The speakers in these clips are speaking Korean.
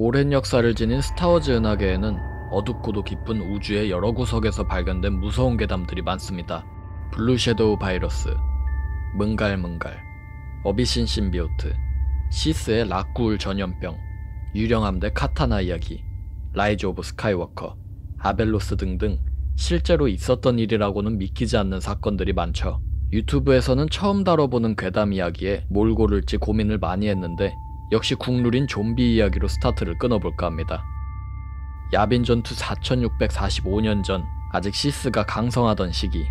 오랜 역사를 지닌 스타워즈 은하계에는 어둡고도 깊은 우주의 여러 구석에서 발견된 무서운 괴담들이 많습니다. 블루 섀도우 바이러스, 뭉갈뭉갈, 어비신 신비오트, 시스의 라쿠울 전염병, 유령 함대 카타나 이야기, 라이즈 오브 스카이워커, 아벨로스 등등 실제로 있었던 일이라고는 믿기지 않는 사건들이 많죠. 유튜브에서는 처음 다뤄보는 괴담 이야기에 뭘 고를지 고민을 많이 했는데 역시 국룰인 좀비 이야기로 스타트를 끊어볼까 합니다. 야빈 전투 4645년 전 아직 시스가 강성하던 시기,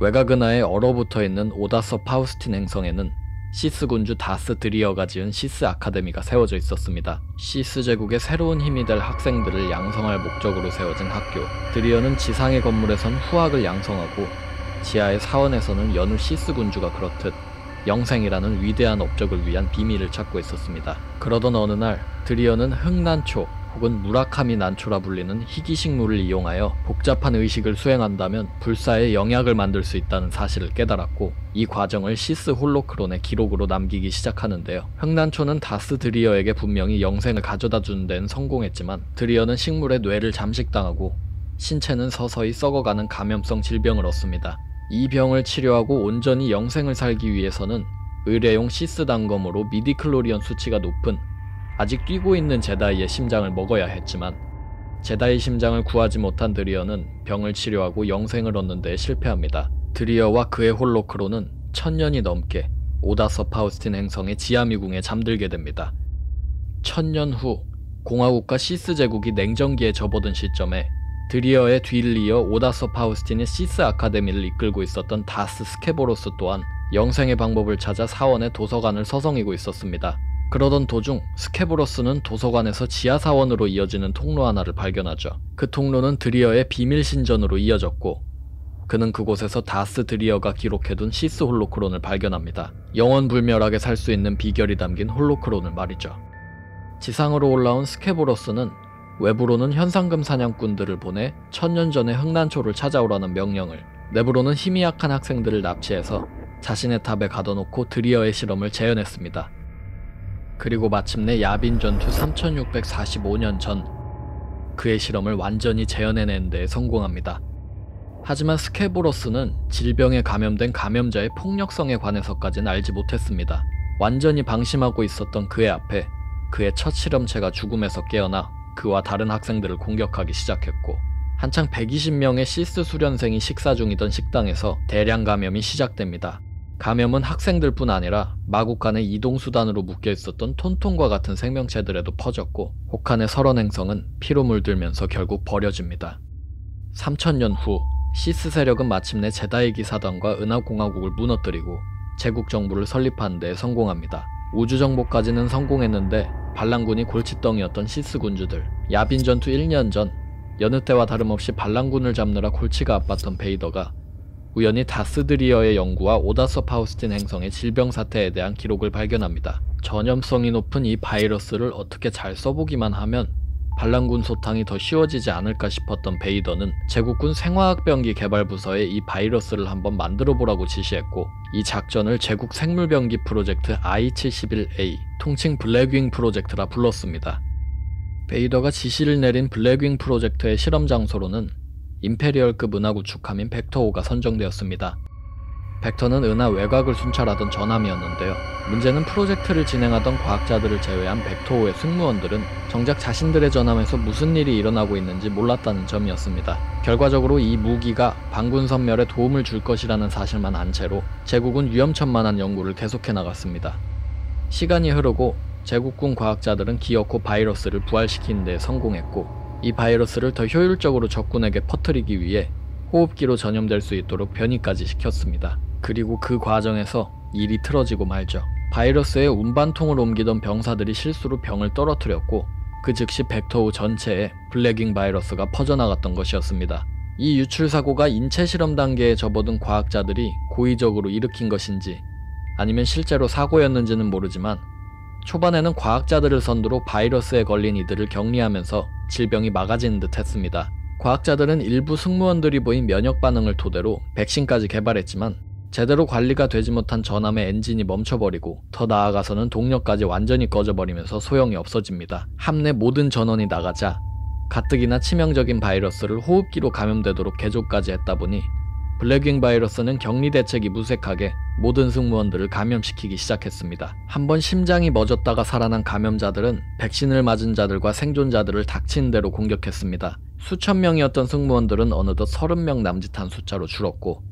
외곽 은하에 얼어붙어있는 오다서 파우스틴 행성에는 시스 군주 다스 드리어가 지은 시스 아카데미가 세워져 있었습니다. 시스 제국의 새로운 힘이 될 학생들을 양성할 목적으로 세워진 학교. 드리어는 지상의 건물에선 후학을 양성하고 지하의 사원에서는 여느 시스 군주가 그렇듯 영생이라는 위대한 업적을 위한 비밀을 찾고 있었습니다. 그러던 어느 날 드리어는 흑난초 혹은 무라카미 난초라 불리는 희귀식물을 이용하여 복잡한 의식을 수행한다면 불사의 영약을 만들 수 있다는 사실을 깨달았고, 이 과정을 시스 홀로크론의 기록으로 남기기 시작하는데요. 흑난초는 다스 드리어에게 분명히 영생을 가져다 주는 데는 성공했지만 드리어는 식물의 뇌를 잠식당하고 신체는 서서히 썩어가는 감염성 질병을 얻습니다. 이 병을 치료하고 온전히 영생을 살기 위해서는 의뢰용 시스 단검으로 미디클로리언 수치가 높은 아직 뛰고 있는 제다이의 심장을 먹어야 했지만 제다이 심장을 구하지 못한 드리어는 병을 치료하고 영생을 얻는 데 실패합니다. 드리어와 그의 홀로크론은 1000년이 넘게 오다서 파우스틴 행성의 지하미궁에 잠들게 됩니다. 1000년 후 공화국과 시스 제국이 냉전기에 접어든 시점에 드리어의 뒤를 이어 오다서 파우스틴의 시스 아카데미를 이끌고 있었던 다스 스케보로스 또한 영생의 방법을 찾아 사원의 도서관을 서성이고 있었습니다. 그러던 도중 스케보로스는 도서관에서 지하사원으로 이어지는 통로 하나를 발견하죠. 그 통로는 드리어의 비밀 신전으로 이어졌고 그는 그곳에서 다스 드리어가 기록해둔 시스 홀로크론을 발견합니다. 영원불멸하게 살 수 있는 비결이 담긴 홀로크론을 말이죠. 지상으로 올라온 스케보로스는 외부로는 현상금 사냥꾼들을 보내 1000년 전에 흑난초를 찾아오라는 명령을, 내부로는 힘이 약한 학생들을 납치해서 자신의 탑에 가둬놓고 드리어의 실험을 재현했습니다. 그리고 마침내 야빈 전투 3645년 전 그의 실험을 완전히 재현해낸 데에 성공합니다. 하지만 스케보로스는 질병에 감염된 감염자의 폭력성에 관해서까지는 알지 못했습니다. 완전히 방심하고 있었던 그의 앞에 그의 첫 실험체가 죽음에서 깨어나 그와 다른 학생들을 공격하기 시작했고, 한창 120명의 시스 수련생이 식사 중이던 식당에서 대량 감염이 시작됩니다. 감염은 학생들뿐 아니라 마국 간의 이동수단으로 묶여있었던 톤톤과 같은 생명체들에도 퍼졌고, 혹한의 설원 행성은 피로 물들면서 결국 버려집니다. 3000년 후 시스 세력은 마침내 제다이 기사단과 은하공화국을 무너뜨리고 제국 정부를 설립하는 데 성공합니다. 우주 정복까지는 성공했는데 반란군이 골칫덩이였던 시스 군주들. 야빈 전투 1년 전 여느 때와 다름없이 반란군을 잡느라 골치가 아팠던 베이더가 우연히 다스 드리어의 연구와 오다서 파우스틴 행성의 질병 사태에 대한 기록을 발견합니다. 전염성이 높은 이 바이러스를 어떻게 잘 써보기만 하면 반란군 소탕이 더 쉬워지지 않을까 싶었던 베이더는 제국군 생화학병기 개발부서에 이 바이러스를 한번 만들어보라고 지시했고, 이 작전을 제국 생물병기 프로젝트 I-71A, 통칭 블랙윙 프로젝트라 불렀습니다. 베이더가 지시를 내린 블랙윙 프로젝트의 실험 장소로는 임페리얼급 은하 구축함인 벡터5가 선정되었습니다. 벡터는 은하 외곽을 순찰하던 전함이었는데요. 문제는 프로젝트를 진행하던 과학자들을 제외한 벡터5의 승무원들은 정작 자신들의 전함에서 무슨 일이 일어나고 있는지 몰랐다는 점이었습니다. 결과적으로 이 무기가 반군 섬멸에 도움을 줄 것이라는 사실만 안 채로 제국은 위험천만한 연구를 계속해 나갔습니다. 시간이 흐르고 제국군 과학자들은 기어코 바이러스를 부활시키는 데 성공했고, 이 바이러스를 더 효율적으로 적군에게 퍼뜨리기 위해 호흡기로 전염될 수 있도록 변이까지 시켰습니다. 그리고 그 과정에서 일이 틀어지고 말죠. 바이러스의 운반통을 옮기던 병사들이 실수로 병을 떨어뜨렸고 그 즉시 벡터5 전체에 블랙윙 바이러스가 퍼져나갔던 것이었습니다. 이 유출사고가 인체 실험 단계에 접어든 과학자들이 고의적으로 일으킨 것인지 아니면 실제로 사고였는지는 모르지만 초반에는 과학자들을 선두로 바이러스에 걸린 이들을 격리하면서 질병이 막아지는 듯 했습니다. 과학자들은 일부 승무원들이 보인 면역 반응을 토대로 백신까지 개발했지만 제대로 관리가 되지 못한 전함의 엔진이 멈춰버리고 더 나아가서는 동력까지 완전히 꺼져버리면서 소용이 없어집니다. 함내 모든 전원이 나가자 가뜩이나 치명적인 바이러스를 호흡기로 감염되도록 개조까지 했다 보니 블랙윙 바이러스는 격리 대책이 무색하게 모든 승무원들을 감염시키기 시작했습니다. 한번 심장이 멎었다가 살아난 감염자들은 백신을 맞은 자들과 생존자들을 닥치는 대로 공격했습니다. 수천 명이었던 승무원들은 어느덧 30명 남짓한 숫자로 줄었고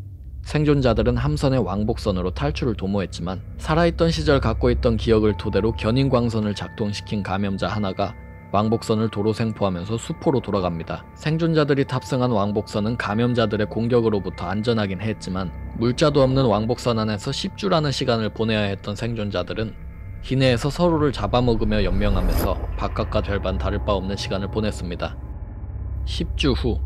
생존자들은 함선의 왕복선으로 탈출을 도모했지만 살아있던 시절 갖고 있던 기억을 토대로 견인광선을 작동시킨 감염자 하나가 왕복선을 도로 생포하면서 수포로 돌아갑니다. 생존자들이 탑승한 왕복선은 감염자들의 공격으로부터 안전하긴 했지만 물자도 없는 왕복선 안에서 10주라는 시간을 보내야 했던 생존자들은 기내에서 서로를 잡아먹으며 연명하면서 바깥과 별반 다를 바 없는 시간을 보냈습니다. 10주 후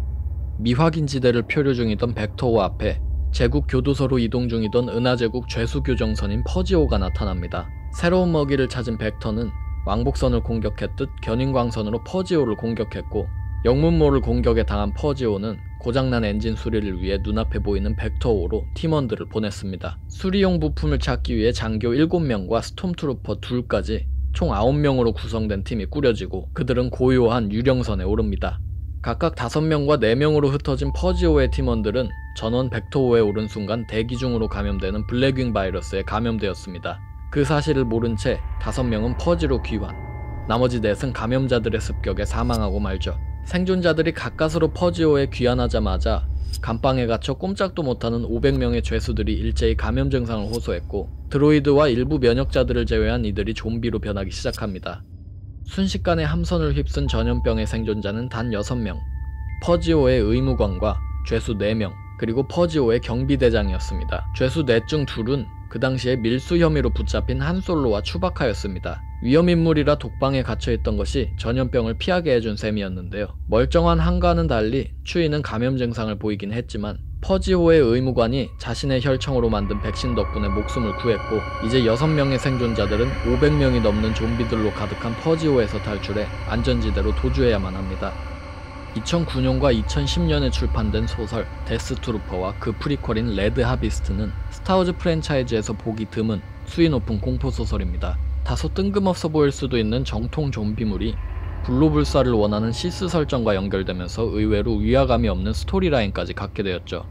미확인지대를 표류 중이던 벡터5 앞에 제국 교도소로 이동 중이던 은하제국 죄수교정선인 퍼지오가 나타납니다. 새로운 먹이를 찾은 벡터는 왕복선을 공격했듯 견인광선으로 퍼지오를 공격했고 영문모를 공격에 당한 퍼지오는 고장난 엔진 수리를 위해 눈앞에 보이는 벡터5로 팀원들을 보냈습니다. 수리용 부품을 찾기 위해 장교 7명과 스톰트루퍼 2까지 총 9명으로 구성된 팀이 꾸려지고 그들은 고요한 유령선에 오릅니다. 각각 5명과 4명으로 흩어진 퍼지오의 팀원들은 전원 벡터5에 오른 순간 대기 중으로 감염되는 블랙윙 바이러스에 감염되었습니다. 그 사실을 모른 채 5명은 퍼지로 귀환, 나머지 4은 감염자들의 습격에 사망하고 말죠. 생존자들이 가까스로 퍼지오에 귀환하자마자 감방에 갇혀 꼼짝도 못하는 500명의 죄수들이 일제히 감염 증상을 호소했고 드로이드와 일부 면역자들을 제외한 이들이 좀비로 변하기 시작합니다. 순식간에 함선을 휩쓴 전염병의 생존자는 단 6명, 퍼지오의 의무관과 죄수 4명, 그리고 퍼지오의 경비대장이었습니다. 죄수 4 중 2은 그 당시에 밀수 혐의로 붙잡힌 한솔로와 추바카였습니다. 위험인물이라 독방에 갇혀있던 것이 전염병을 피하게 해준 셈이었는데요. 멀쩡한 한과는 달리 추위는 감염 증상을 보이긴 했지만 퍼지오의 의무관이 자신의 혈청으로 만든 백신 덕분에 목숨을 구했고 이제 6명의 생존자들은 500명이 넘는 좀비들로 가득한 퍼지오에서 탈출해 안전지대로 도주해야만 합니다. 2009년과 2010년에 출판된 소설 데스트루퍼와 그 프리퀄인 레드 하비스트는 스타워즈 프랜차이즈에서 보기 드문 수위 높은 공포소설입니다. 다소 뜬금없어 보일 수도 있는 정통 좀비물이 불로불사를 원하는 시스 설정과 연결되면서 의외로 위화감이 없는 스토리라인까지 갖게 되었죠.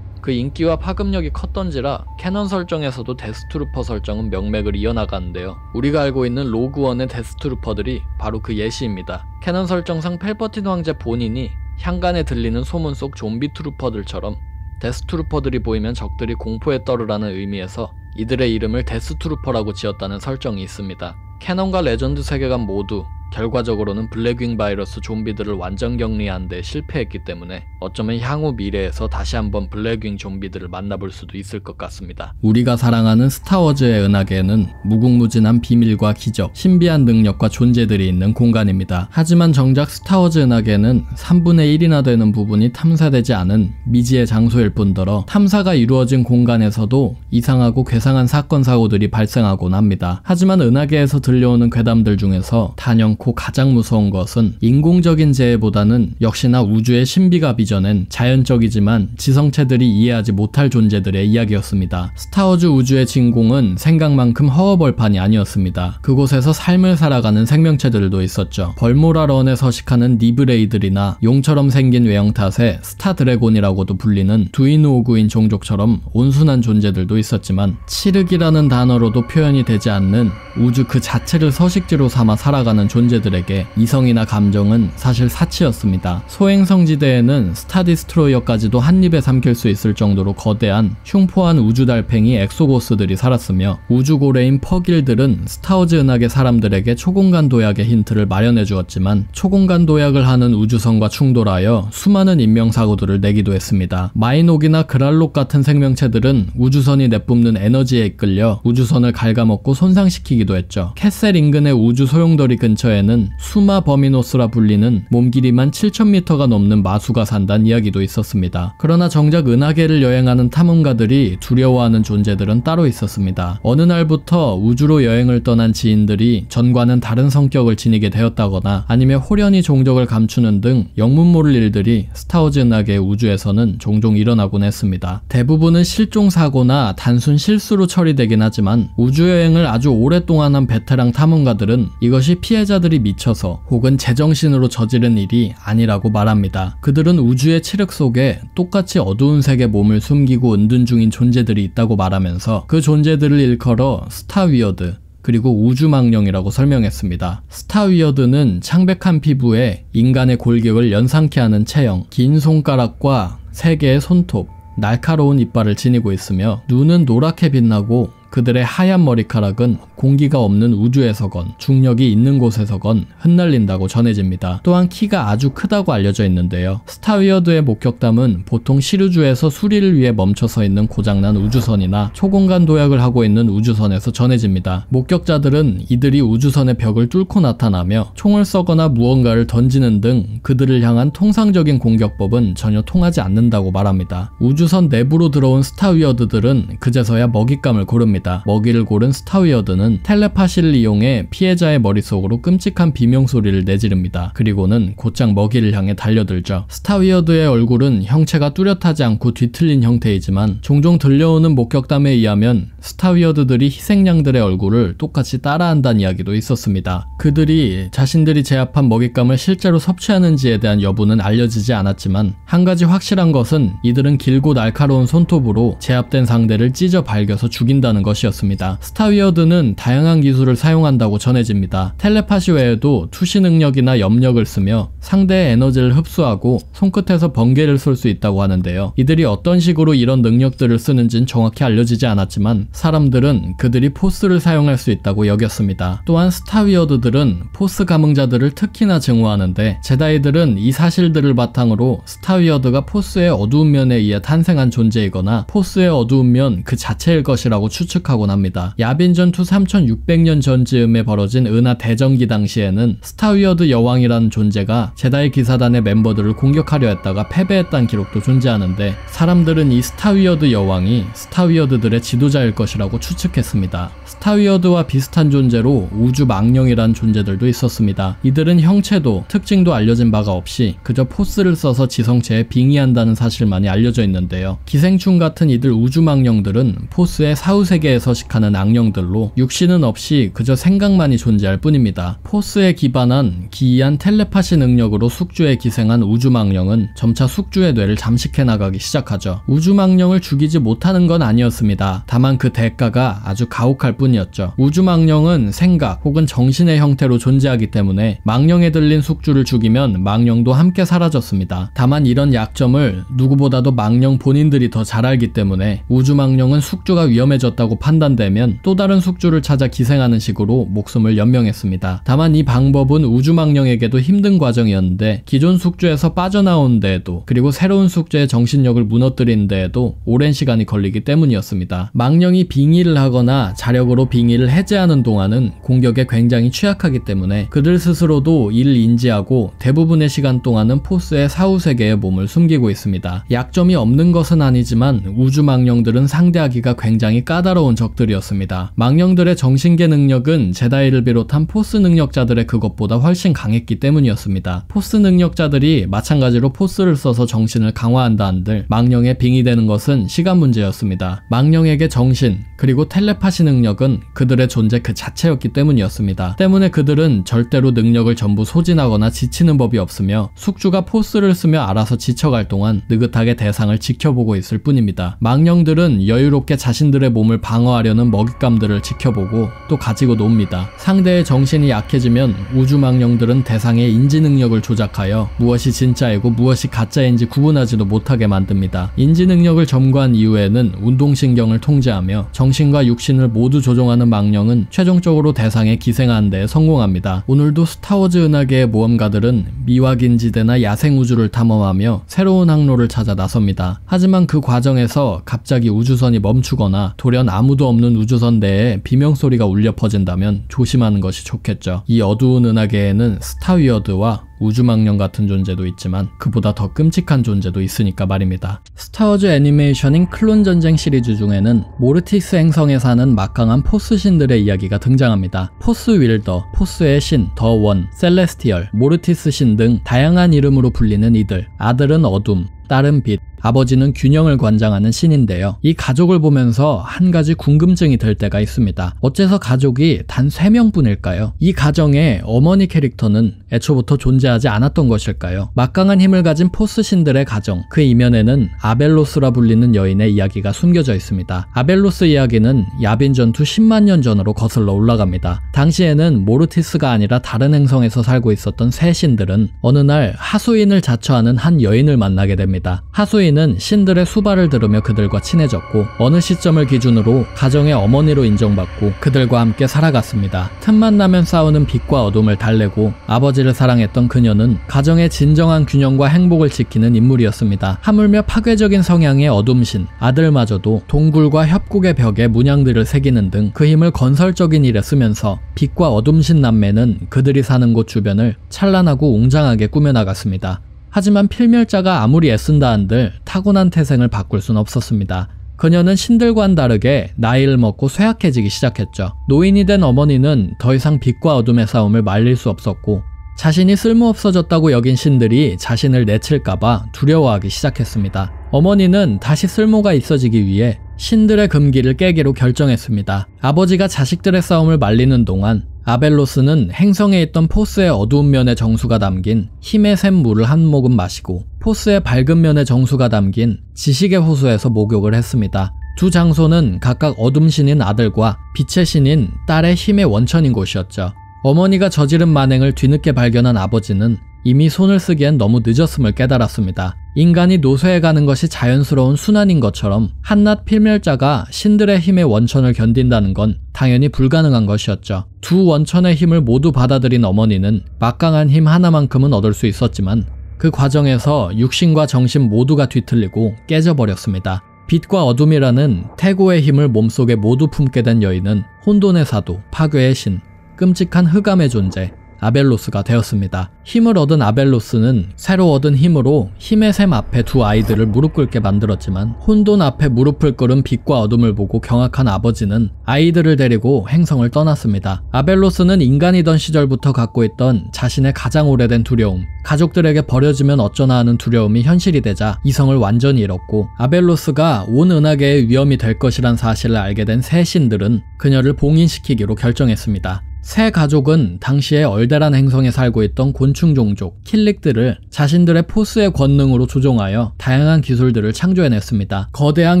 그 인기와 파급력이 컸던지라 캐넌 설정에서도 데스트루퍼 설정은 명맥을 이어나가는데요. 우리가 알고 있는 로그원의 데스트루퍼들이 바로 그 예시입니다. 캐넌 설정상 펠퍼틴 황제 본인이 향간에 들리는 소문 속 좀비 트루퍼들처럼 데스트루퍼들이 보이면 적들이 공포에 떨으라는 의미에서 이들의 이름을 데스트루퍼라고 지었다는 설정이 있습니다. 캐넌과 레전드 세계관 모두 결과적으로는 블랙윙 바이러스 좀비들을 완전 격리하는 데 실패했기 때문에 어쩌면 향후 미래에서 다시 한번 블랙윙 좀비들을 만나볼 수도 있을 것 같습니다. 우리가 사랑하는 스타워즈의 은하계에는 무궁무진한 비밀과 기적, 신비한 능력과 존재들이 있는 공간입니다. 하지만 정작 스타워즈 은하계에는 3분의 1이나 되는 부분이 탐사되지 않은 미지의 장소일 뿐더러 탐사가 이루어진 공간에서도 이상하고 괴상한 사건 사고들이 발생하곤 합니다. 하지만 은하계에서 들려오는 괴담들 중에서 단연코 가장 무서운 것은 인공적인 재해보다는 역시나 우주의 신비가 빚어낸 자연적이지만 지성체들이 이해하지 못할 존재들의 이야기였습니다. 스타워즈 우주의 진공은 생각만큼 허허벌판이 아니었습니다. 그곳에서 삶을 살아가는 생명체들도 있었죠. 벌모라런에 서식하는 니브레이들이나 용처럼 생긴 외형 탓에 스타 드래곤이라고도 불리는 두인우오구인 종족처럼 온순한 존재들도 있었지만 칠흑이라는 단어로도 표현이 되지 않는 우주 그 자체를 서식지로 삼아 살아가는 존재들에게 이성이나 감정은 사실 사치였습니다. 소행성지대에는 스타디스트로이어까지도 한 입에 삼킬 수 있을 정도로 거대한 흉포한 우주달팽이 엑소고스들이 살았으며 우주고래인 퍼길들은 스타워즈 은하계 사람들에게 초공간 도약의 힌트를 마련해 주었지만 초공간 도약을 하는 우주선과 충돌하여 수많은 인명사고들을 내기도 했습니다. 마이녹이나 그랄록 같은 생명체들은 우주선이 내뿜는 에너지에 이끌려 우주선을 갉아먹고 손상시키기도 했죠. 캐셀 인근의 우주 소용돌이 근처에는 수마 버미노스라 불리는 몸 길이만 7,000m가 넘는 마수가 사는 한다는 이야기도 있었습니다. 그러나 정작 은하계를 여행하는 탐험가들이 두려워하는 존재들은 따로 있었습니다. 어느 날부터 우주로 여행을 떠난 지인들이 전과는 다른 성격을 지니게 되었다거나 아니면 호련히 종적을 감추는 등 영문 모를 일들이 스타워즈 은하계의 우주에서는 종종 일어나곤 했습니다. 대부분은 실종사고나 단순 실수로 처리되긴 하지만 우주여행을 아주 오랫동안 한 베테랑 탐험가들은 이것이 피해자들이 미쳐서 혹은 제정신으로 저지른 일이 아니라고 말합니다. 그들은 우주의 칠흑 속에 똑같이 어두운 색의 몸을 숨기고 은둔 중인 존재들이 있다고 말하면서 그 존재들을 일컬어 스타위어드 그리고 우주망령이라고 설명했습니다. 스타위어드는 창백한 피부에 인간의 골격을 연상케 하는 체형, 긴 손가락과 3개의 손톱, 날카로운 이빨을 지니고 있으며 눈은 노랗게 빛나고 그들의 하얀 머리카락은 공기가 없는 우주에서건 중력이 있는 곳에서건 흩날린다고 전해집니다. 또한 키가 아주 크다고 알려져 있는데요. 스타위어드의 목격담은 보통 시류주에서 수리를 위해 멈춰서 있는 고장난 우주선이나 초공간 도약을 하고 있는 우주선에서 전해집니다. 목격자들은 이들이 우주선의 벽을 뚫고 나타나며 총을 쏘거나 무언가를 던지는 등 그들을 향한 통상적인 공격법은 전혀 통하지 않는다고 말합니다. 우주선 내부로 들어온 스타위어드들은 그제서야 먹잇감을 고릅니다. 먹이를 고른 스타위어드는 텔레파시를 이용해 피해자의 머릿속으로 끔찍한 비명소리를 내지릅니다. 그리고는 곧장 먹이를 향해 달려들죠. 스타위어드의 얼굴은 형체가 뚜렷하지 않고 뒤틀린 형태이지만 종종 들려오는 목격담에 의하면 스타위어드들이 희생양들의 얼굴을 똑같이 따라한다는 이야기도 있었습니다. 그들이 자신들이 제압한 먹잇감을 실제로 섭취하는지에 대한 여부는 알려지지 않았지만 한 가지 확실한 것은 이들은 길고 날카로운 손톱으로 제압된 상대를 찢어 발겨서 죽인다는 것이었습니다. 스타위어드는 다양한 기술을 사용한다고 전해집니다. 텔레파시 외에도 투시 능력이나 염력을 쓰며 상대의 에너지를 흡수하고 손끝에서 번개를 쏠 수 있다고 하는데요. 이들이 어떤 식으로 이런 능력들을 쓰는지는 정확히 알려지지 않았지만 사람들은 그들이 포스를 사용할 수 있다고 여겼습니다. 또한 스타위어드들은 포스 감흥자들을 특히나 증오하는데 제다이들은 이 사실들을 바탕으로 스타위어드가 포스의 어두운 면에 의해 탄생한 존재이거나 포스의 어두운 면 그 자체일 것이라고 추측하곤 합니다. 야빈 전투 3600년 전즈음에 벌어진 은하 대전기 당시에는 스타위어드 여왕이라는 존재가 제다이 기사단의 멤버들을 공격하려 했다가 패배했다는 기록도 존재하는데 사람들은 이 스타위어드 여왕이 스타위어드들의 지도자일 것이라고 추측했습니다. 스타위어드와 비슷한 존재로 우주망령이라는 존재들도 있었습니다. 이들은 형체도 특징도 알려진 바가 없이 그저 포스를 써서 지성체에 빙의한다는 사실만이 알려져 있는데요. 기생충 같은 이들 우주망령들은 포스의 사후세계에 서식하는 악령들로 육신은 없이 그저 생각만이 존재할 뿐입니다. 포스에 기반한 기이한 텔레파시 능력으로 숙주에 기생한 우주망령은 점차 숙주의 뇌를 잠식해 나가기 시작하죠. 우주망령을 죽이지 못하는 건 아니었습니다. 다만 그 대가가 아주 가혹할 뿐이었죠. 우주망령은 생각 혹은 정신의 형태로 존재하기 때문에 망령에 들린 숙주를 죽이면 망령도 함께 사라졌습니다. 다만 이런 약점을 누구보다도 망령 본인들이 더 잘 알기 때문에 우주망령은 숙주가 위험해졌다고 판단되면 또 다른 숙주를 찾아 기생하는 식으로 목숨을 연명했습니다. 다만 이 방법은 우주망령에게도 힘든 과정이었는데 기존 숙주에서 빠져나온 데에도 그리고 새로운 숙주의 정신력을 무너뜨리는 데에도 오랜 시간이 걸리기 때문이었습니다. 망령이 빙의를 하거나 자력으로 빙의를 해제하는 동안은 공격에 굉장히 취약하기 때문에 그들 스스로도 이를 인지하고 대부분의 시간 동안은 포스의 사후세계에 몸을 숨기고 있습니다. 약점이 없는 것은 아니지만 우주망령들은 상대하기가 굉장히 까다로운 적들이었습니다. 망령들의 정신계 능력은 제다이를 비롯한 포스 능력자들의 그것보다 훨씬 강했기 때문이었습니다. 포스 능력자들이 마찬가지로 포스를 써서 정신을 강화한다 한들 망령에 빙의되는 것은 시간 문제였습니다. 망령에게 정신 그리고 텔레파시 능력은 그들의 존재 그 자체였기 때문이었습니다. 때문에 그들은 절대로 능력을 전부 소진하거나 지치는 법이 없으며 숙주가 포스를 쓰며 알아서 지쳐갈 동안 느긋하게 대상을 지켜보고 있을 뿐입니다. 망령들은 여유롭게 자신들의 몸을 방어하려는 먹잇감들을 지켜보고 또 가지고 놉니다. 상대의 정신이 약해지면 우주망령들은 대상의 인지 능력을 조작하여 무엇이 진짜이고 무엇이 가짜인지 구분하지도 못하게 만듭니다. 인지 능력을 점거한 이후에는 운동신경을 통제하며 정신과 육신을 모두 조종하는 망령은 최종적으로 대상에 기생하는 데 성공합니다. 오늘도 스타워즈 은하계의 모험가들은 미확인지대나 야생우주를 탐험하며 새로운 항로를 찾아 나섭니다. 하지만 그 과정에서 갑자기 우주선이 멈추거나 돌연 아무도 없는 우주선 내에 비명소리가 울려 퍼진다면 조심하는 것이 좋겠죠. 이 어두운 은하계에는 스타위어드와 우주망령 같은 존재도 있지만 그보다 더 끔찍한 존재도 있으니까 말입니다. 스타워즈 애니메이션인 클론전쟁 시리즈 중에는 모르티스 행성에 사는 막강한 포스 신들의 이야기가 등장합니다. 포스 윌더, 포스의 신, 더 원, 셀레스티얼, 모르티스 신 등 다양한 이름으로 불리는 이들. 아들은 어둠, 딸은 빛, 아버지는 균형을 관장하는 신인데요. 이 가족을 보면서 한 가지 궁금증이 들 때가 있습니다. 어째서 가족이 단 3명뿐일까요? 이 가정의 어머니 캐릭터는 애초부터 존재하지 않았던 것일까요? 막강한 힘을 가진 포스 신들의 가정, 그 이면에는 아벨로스라 불리는 여인의 이야기가 숨겨져 있습니다. 아벨로스 이야기는 야빈 전투 10만 년 전으로 거슬러 올라갑니다. 당시에는 모르티스가 아니라 다른 행성에서 살고 있었던 새 신들은 어느 날 하수인을 자처하는 한 여인을 만나게 됩니다. 하수인은 신들의 수발을 들으며 그들과 친해졌고 어느 시점을 기준으로 가정의 어머니로 인정받고 그들과 함께 살아갔습니다. 틈만 나면 싸우는 빛과 어둠을 달래고 아버지를 사랑했던 그녀는 가정의 진정한 균형과 행복을 지키는 인물이었습니다. 하물며 파괴적인 성향의 어둠신, 아들마저도 동굴과 협곡의 벽에 문양들을 새기는 등 그 힘을 건설적인 일에 쓰면서 빛과 어둠신 남매는 그들이 사는 곳 주변을 찬란하고 웅장하게 꾸며나갔습니다. 하지만 필멸자가 아무리 애쓴다 한들 타고난 태생을 바꿀 순 없었습니다. 그녀는 신들과는 다르게 나이를 먹고 쇠약해지기 시작했죠. 노인이 된 어머니는 더 이상 빛과 어둠의 싸움을 말릴 수 없었고 자신이 쓸모없어졌다고 여긴 신들이 자신을 내칠까봐 두려워하기 시작했습니다. 어머니는 다시 쓸모가 있어지기 위해 신들의 금기를 깨기로 결정했습니다. 아버지가 자식들의 싸움을 말리는 동안 아벨로스는 행성에 있던 포스의 어두운 면의 정수가 담긴 힘의 샘 물을 한 모금 마시고 포스의 밝은 면의 정수가 담긴 지식의 호수에서 목욕을 했습니다. 두 장소는 각각 어둠 신인 아들과 빛의 신인 딸의 힘의 원천인 곳이었죠. 어머니가 저지른 만행을 뒤늦게 발견한 아버지는 이미 손을 쓰기엔 너무 늦었음을 깨달았습니다. 인간이 노쇠해가는 것이 자연스러운 순환인 것처럼 한낱 필멸자가 신들의 힘의 원천을 견딘다는 건 당연히 불가능한 것이었죠. 두 원천의 힘을 모두 받아들인 어머니는 막강한 힘 하나만큼은 얻을 수 있었지만 그 과정에서 육신과 정신 모두가 뒤틀리고 깨져버렸습니다. 빛과 어둠이라는 태고의 힘을 몸속에 모두 품게 된 여인은 혼돈의 사도, 파괴의 신, 끔찍한 흑암의 존재 아벨로스가 되었습니다. 힘을 얻은 아벨로스는 새로 얻은 힘으로 힘의 샘 앞에 두 아이들을 무릎 꿇게 만들었지만 혼돈 앞에 무릎을 꿇은 빛과 어둠을 보고 경악한 아버지는 아이들을 데리고 행성을 떠났습니다. 아벨로스는 인간이던 시절부터 갖고 있던 자신의 가장 오래된 두려움, 가족들에게 버려지면 어쩌나 하는 두려움이 현실이 되자 이성을 완전히 잃었고 아벨로스가 온 은하계의 위험이 될 것이란 사실을 알게 된 새 신들은 그녀를 봉인시키기로 결정했습니다. 새 가족은 당시에 얼데란 행성에 살고 있던 곤충 종족 킬릭들을 자신들의 포스의 권능으로 조종하여 다양한 기술들을 창조해냈습니다. 거대한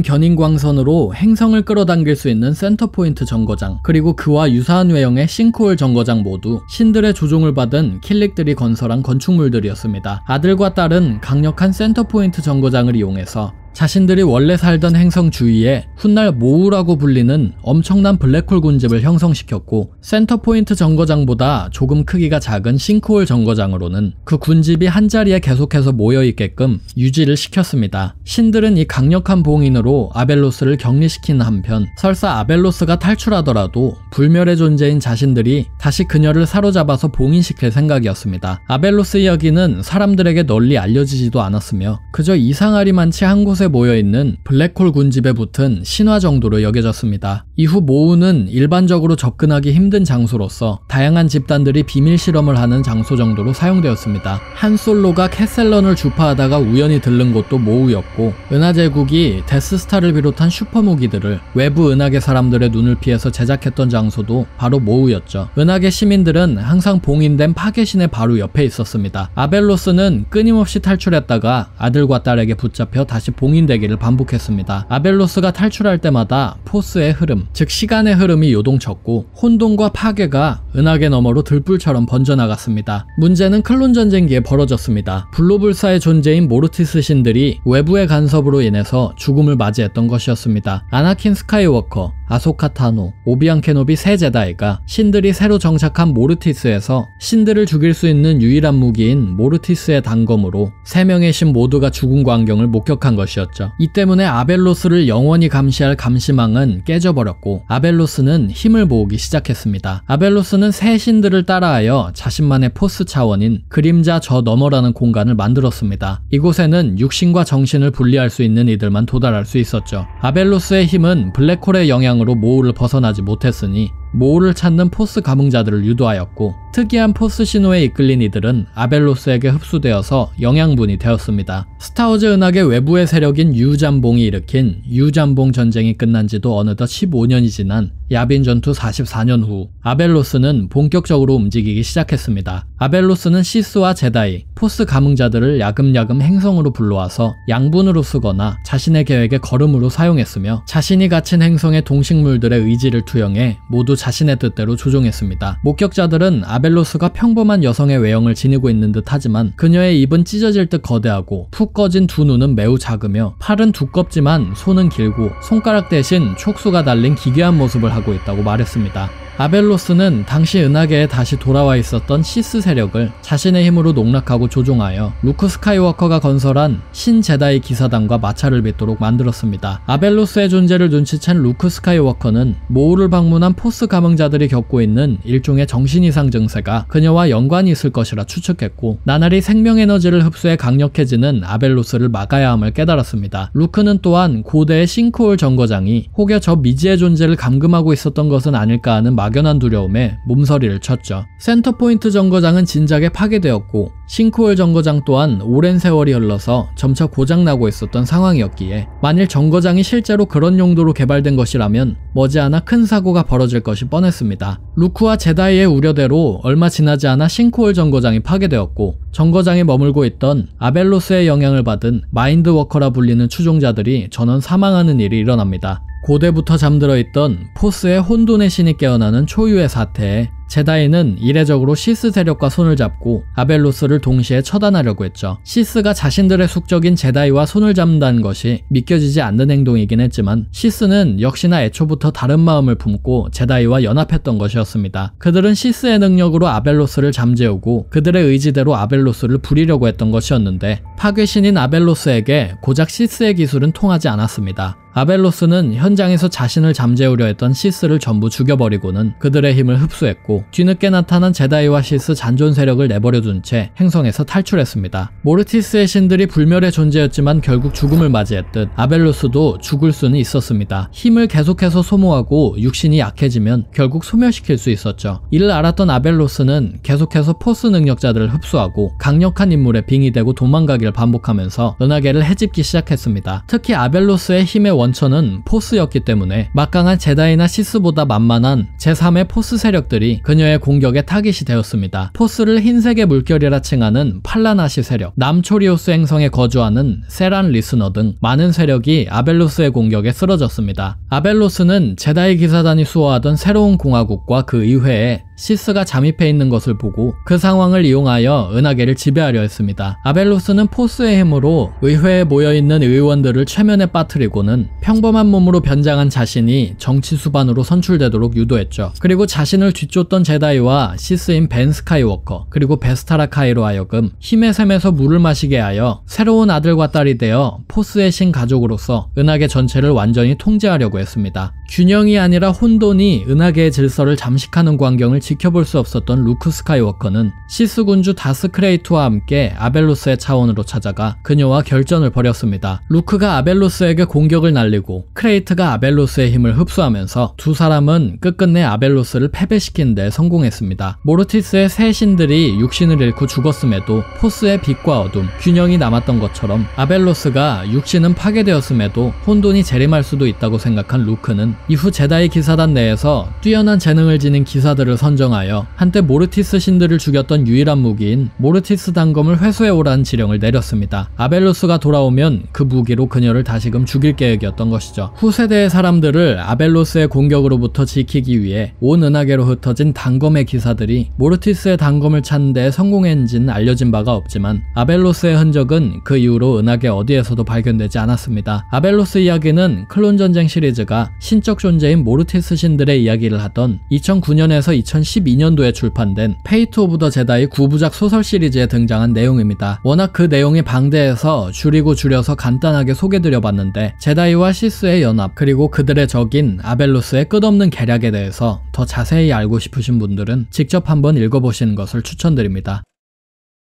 견인광선으로 행성을 끌어당길 수 있는 센터포인트 정거장, 그리고 그와 유사한 외형의 싱크홀 정거장 모두 신들의 조종을 받은 킬릭들이 건설한 건축물들이었습니다. 아들과 딸은 강력한 센터포인트 정거장을 이용해서 자신들이 원래 살던 행성 주위에 훗날 모우라고 불리는 엄청난 블랙홀 군집을 형성시켰고 센터포인트 정거장보다 조금 크기가 작은 싱크홀 정거장으로는 그 군집이 한자리에 계속해서 모여있게끔 유지를 시켰습니다. 신들은 이 강력한 봉인으로 아벨로스를 격리시키는 한편 설사 아벨로스가 탈출하더라도 불멸의 존재인 자신들이 다시 그녀를 사로잡아서 봉인시킬 생각이었습니다. 아벨로스 이야기는 사람들에게 널리 알려지지도 않았으며 그저 이상하리만치 한 곳에 모여있는 블랙홀 군집에 붙은 신화 정도로 여겨졌습니다. 이후 모우는 일반적으로 접근하기 힘든 장소로서 다양한 집단들이 비밀 실험을 하는 장소 정도로 사용되었습니다. 한 솔로가 캐셀런을 주파하다가 우연히 들른 곳도 모우였고 은하제국이 데스스타를 비롯한 슈퍼무기들을 외부 은하계 사람들의 눈을 피해서 제작했던 장소도 바로 모우였죠. 은하계 시민들은 항상 봉인된 파괴신의 바로 옆에 있었습니다. 아벨로스는 끊임없이 탈출했다가 아들과 딸에게 붙잡혀 다시 봉인되기를 반복했습니다. 아벨로스가 탈출할 때마다 포스의 흐름, 즉 시간의 흐름이 요동쳤고 혼돈과 파괴가 은하계 너머로 들불처럼 번져나갔습니다. 문제는 클론 전쟁기에 벌어졌습니다. 불로불사의 존재인 모르티스 신들이 외부의 간섭으로 인해서 죽음을 맞이했던 것이었습니다. 아나킨 스카이워커, 아소카 타노, 오비안 케노비 세 제다이가 신들이 새로 정착한 모르티스에서 신들을 죽일 수 있는 유일한 무기인 모르티스의 단검으로 3명의 신 모두가 죽은 광경을 목격한 것이었죠. 이 때문에 아벨로스를 영원히 감시할 감시망은 깨져버렸고 아벨로스는 힘을 모으기 시작했습니다. 아벨로스는 새 신들을 따라하여 자신만의 포스 차원인 그림자 저 너머라는 공간을 만들었습니다. 이곳에는 육신과 정신을 분리할 수 있는 이들만 도달할 수 있었죠. 아벨로스의 힘은 블랙홀의 영향으로 모우를 벗어나지 못했으니 모우를 찾는 포스 감흥자들을 유도하였고 특이한 포스 신호에 이끌린 이들은 아벨로스에게 흡수되어서 영양분이 되었습니다. 스타워즈 은하계 외부의 세력인 유잠봉이 일으킨 유잠봉 전쟁이 끝난 지도 어느덧 15년이 지난 야빈 전투 44년 후 아벨로스는 본격적으로 움직이기 시작했습니다. 아벨로스는 시스와 제다이, 포스 감흥자들을 야금야금 행성으로 불러와서 양분으로 쓰거나 자신의 계획의 거름으로 사용했으며 자신이 갇힌 행성의 동식물들의 의지를 투영해 모두 자신의 뜻대로 조종했습니다. 목격자들은 아벨로스가 평범한 여성의 외형을 지니고 있는 듯 하지만 그녀의 입은 찢어질 듯 거대하고 푹 꺼진 두 눈은 매우 작으며 팔은 두껍지만 손은 길고 손가락 대신 촉수가 달린 기괴한 모습을 하고 있다고 말했습니다. 아벨로스는 당시 은하계에 다시 돌아와 있었던 시스 세력을 자신의 힘으로 농락하고 조종하여 루크 스카이워커가 건설한 신 제다이 기사단과 마찰을 빚도록 만들었습니다. 아벨로스의 존재를 눈치챈 루크 스카이워커는 모우를 방문한 포스 감흥자들이 겪고 있는 일종의 정신이상 증세가 그녀와 연관이 있을 것이라 추측했고 나날이 생명에너지를 흡수해 강력해지는 아벨로스를 막아야 함을 깨달았습니다. 루크는 또한 고대의 싱크홀 정거장이 혹여 저 미지의 존재를 감금하고 있었던 것은 아닐까 하는 막연한 두려움에 몸서리를 쳤죠. 센터포인트 정거장은 진작에 파괴되었고 싱크홀 정거장 또한 오랜 세월이 흘러서 점차 고장나고 있었던 상황이었기에 만일 정거장이 실제로 그런 용도로 개발된 것이라면 머지않아 큰 사고가 벌어질 것이 뻔했습니다. 루크와 제다이의 우려대로 얼마 지나지 않아 싱크홀 정거장이 파괴되었고 정거장에 머물고 있던 아벨로스의 영향을 받은 마인드워커라 불리는 추종자들이 전원 사망하는 일이 일어납니다. 고대부터 잠들어 있던 포스의 혼돈의 신이 깨어나는 초유의 사태에 제다이는 이례적으로 시스 세력과 손을 잡고 아벨로스를 동시에 처단하려고 했죠. 시스가 자신들의 숙적인 제다이와 손을 잡는다는 것이 믿겨지지 않는 행동이긴 했지만 시스는 역시나 애초부터 다른 마음을 품고 제다이와 연합했던 것이었습니다. 그들은 시스의 능력으로 아벨로스를 잠재우고 그들의 의지대로 아벨로스를 부리려고 했던 것이었는데 파괴신인 아벨로스에게 고작 시스의 기술은 통하지 않았습니다. 아벨로스는 현장에서 자신을 잠재우려 했던 시스를 전부 죽여버리고는 그들의 힘을 흡수했고 뒤늦게 나타난 제다이와 시스 잔존 세력을 내버려둔 채 행성에서 탈출했습니다. 모르티스의 신들이 불멸의 존재였지만 결국 죽음을 맞이했듯 아벨로스도 죽을 수는 있었습니다. 힘을 계속해서 소모하고 육신이 약해지면 결국 소멸시킬 수 있었죠. 이를 알았던 아벨로스는 계속해서 포스 능력자들을 흡수하고 강력한 인물에 빙의되고 도망가기를 반복하면서 은하계를 헤집기 시작했습니다. 특히 아벨로스의 힘의 원천은 포스였기 때문에 막강한 제다이나 시스보다 만만한 제3의 포스 세력들이 그녀의 공격에 타깃이 되었습니다. 포스를 흰색의 물결이라 칭하는 팔라나시 세력, 남초리오스 행성에 거주하는 세란 리스너 등 많은 세력이 아벨로스의 공격에 쓰러졌습니다. 아벨로스는 제다이 기사단이 수호하던 새로운 공화국과 그 의회에 시스가 잠입해 있는 것을 보고 그 상황을 이용하여 은하계를 지배하려 했습니다. 아벨로스는 포스의 힘으로 의회에 모여있는 의원들을 최면에 빠뜨리고는 평범한 몸으로 변장한 자신이 정치 수반으로 선출되도록 유도했죠. 그리고 자신을 뒤쫓던 제다이와 시스인 벤 스카이워커 그리고 베스타라 카이로 하여금 힘의 샘에서 물을 마시게 하여 새로운 아들과 딸이 되어 포스의 신 가족으로서 은하계 전체를 완전히 통제하려고 했습니다. 균형이 아니라 혼돈이 은하계의 질서를 잠식하는 광경을 지켜볼 수 없었던 루크 스카이워커는 시스 군주 다스 크레이트와 함께 아벨로스의 차원으로 찾아가 그녀와 결전을 벌였습니다. 루크가 아벨로스에게 공격을 날리고 크레이트가 아벨로스의 힘을 흡수하면서 두 사람은 끝끝내 아벨로스를 패배시키는 데 성공했습니다. 모르티스의 새 신들이 육신을 잃고 죽었음에도 포스의 빛과 어둠, 균형이 남았던 것처럼 아벨로스가 육신은 파괴되었음에도 혼돈이 재림할 수도 있다고 생각한 루크는 이후 제다이 기사단 내에서 뛰어난 재능을 지닌 기사들을 선정하여 한때 모르티스 신들을 죽였던 유일한 무기인 모르티스 단검을 회수해오라는 지령을 내렸습니다. 아벨로스가 돌아오면 그 무기로 그녀를 다시금 죽일 계획이었던 것이죠. 후세대의 사람들을 아벨로스의 공격으로부터 지키기 위해 온 은하계로 흩어진 단검의 기사들이 모르티스의 단검을 찾는 데 성공했는지는 알려진 바가 없지만 아벨로스의 흔적은 그 이후로 은하계 어디에서도 발견되지 않았습니다. 아벨로스 이야기는 클론전쟁 시리즈가 신적 존재인 모르티스 신들의 이야기를 하던 2009년에서 2012년도에 출판된 페이트 오브 더 제다이 9부작 소설 시리즈에 등장한 내용입니다. 워낙 그 내용이 방대해서 줄여서 간단하게 소개드려봤는데, 제다이와 시스의 연합, 그리고 그들의 적인 아벨로스의 끝없는 계략에 대해서 더 자세히 알고 싶으신 분들은 직접 한번 읽어보시는 것을 추천드립니다.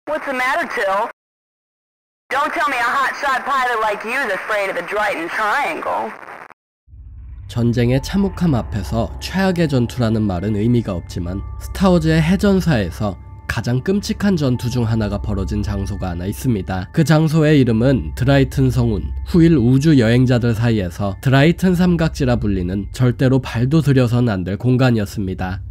What's the matter, Till? Don't tell me a hotshot pilot like you is afraid of the Dryden Triangle. 전쟁의 참혹함 앞에서 최악의 전투라는 말은 의미가 없지만, 스타워즈의 해전사에서 가장 끔찍한 전투 중 하나가 벌어진 장소가 하나 있습니다. 그 장소의 이름은 드라이튼 성운, 후일 우주 여행자들 사이에서 드라이튼 삼각지라 불리는 절대로 발도 들여선 안 될 공간이었습니다.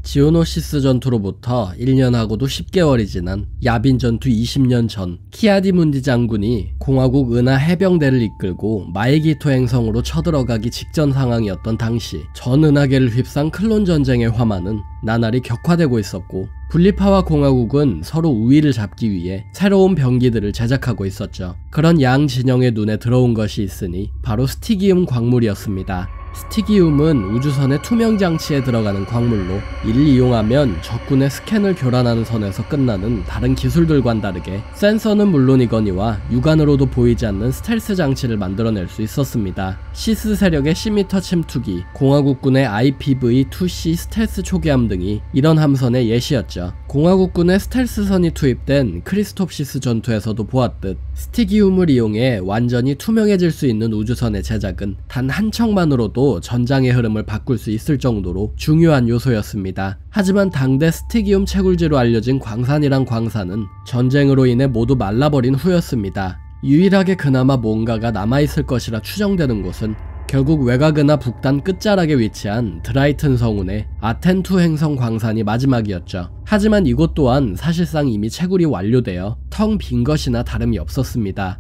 지오노시스 전투로부터 1년하고도 10개월이 지난 야빈 전투 20년 전, 키아디문디 장군이 공화국 은하 해병대를 이끌고 마에기토 행성으로 쳐들어가기 직전 상황이었던 당시, 전 은하계를 휩싼 클론 전쟁의 화마는 나날이 격화되고 있었고, 분리파와 공화국은 서로 우위를 잡기 위해 새로운 병기들을 제작하고 있었죠. 그런 양 진영의 눈에 들어온 것이 있으니 바로 스티기움 광물이었습니다. 스티기움은 우주선의 투명 장치에 들어가는 광물로, 이를 이용하면 적군의 스캔을 교란하는 선에서 끝나는 다른 기술들과는 다르게 센서는 물론이거니와 육안으로도 보이지 않는 스텔스 장치를 만들어낼 수 있었습니다. 시스 세력의 시미터 침투기, 공화국군의 IPV-2C 스텔스 초기함 등이 이런 함선의 예시였죠. 공화국군의 스텔스선이 투입된 크리스톱시스 전투에서도 보았듯 스티기움을 이용해 완전히 투명해질 수 있는 우주선의 제작은 단 한 척만으로도 전장의 흐름을 바꿀 수 있을 정도로 중요한 요소였습니다. 하지만 당대 스티기움 채굴지로 알려진 광산이란 광산은 전쟁으로 인해 모두 말라버린 후였습니다. 유일하게 그나마 뭔가가 남아있을 것이라 추정되는 곳은 결국 외곽은하 북단 끝자락에 위치한 드라이튼 성운의 아텐2 행성 광산이 마지막이었죠. 하지만 이곳 또한 사실상 이미 채굴이 완료되어 텅 빈 것이나 다름이 없었습니다.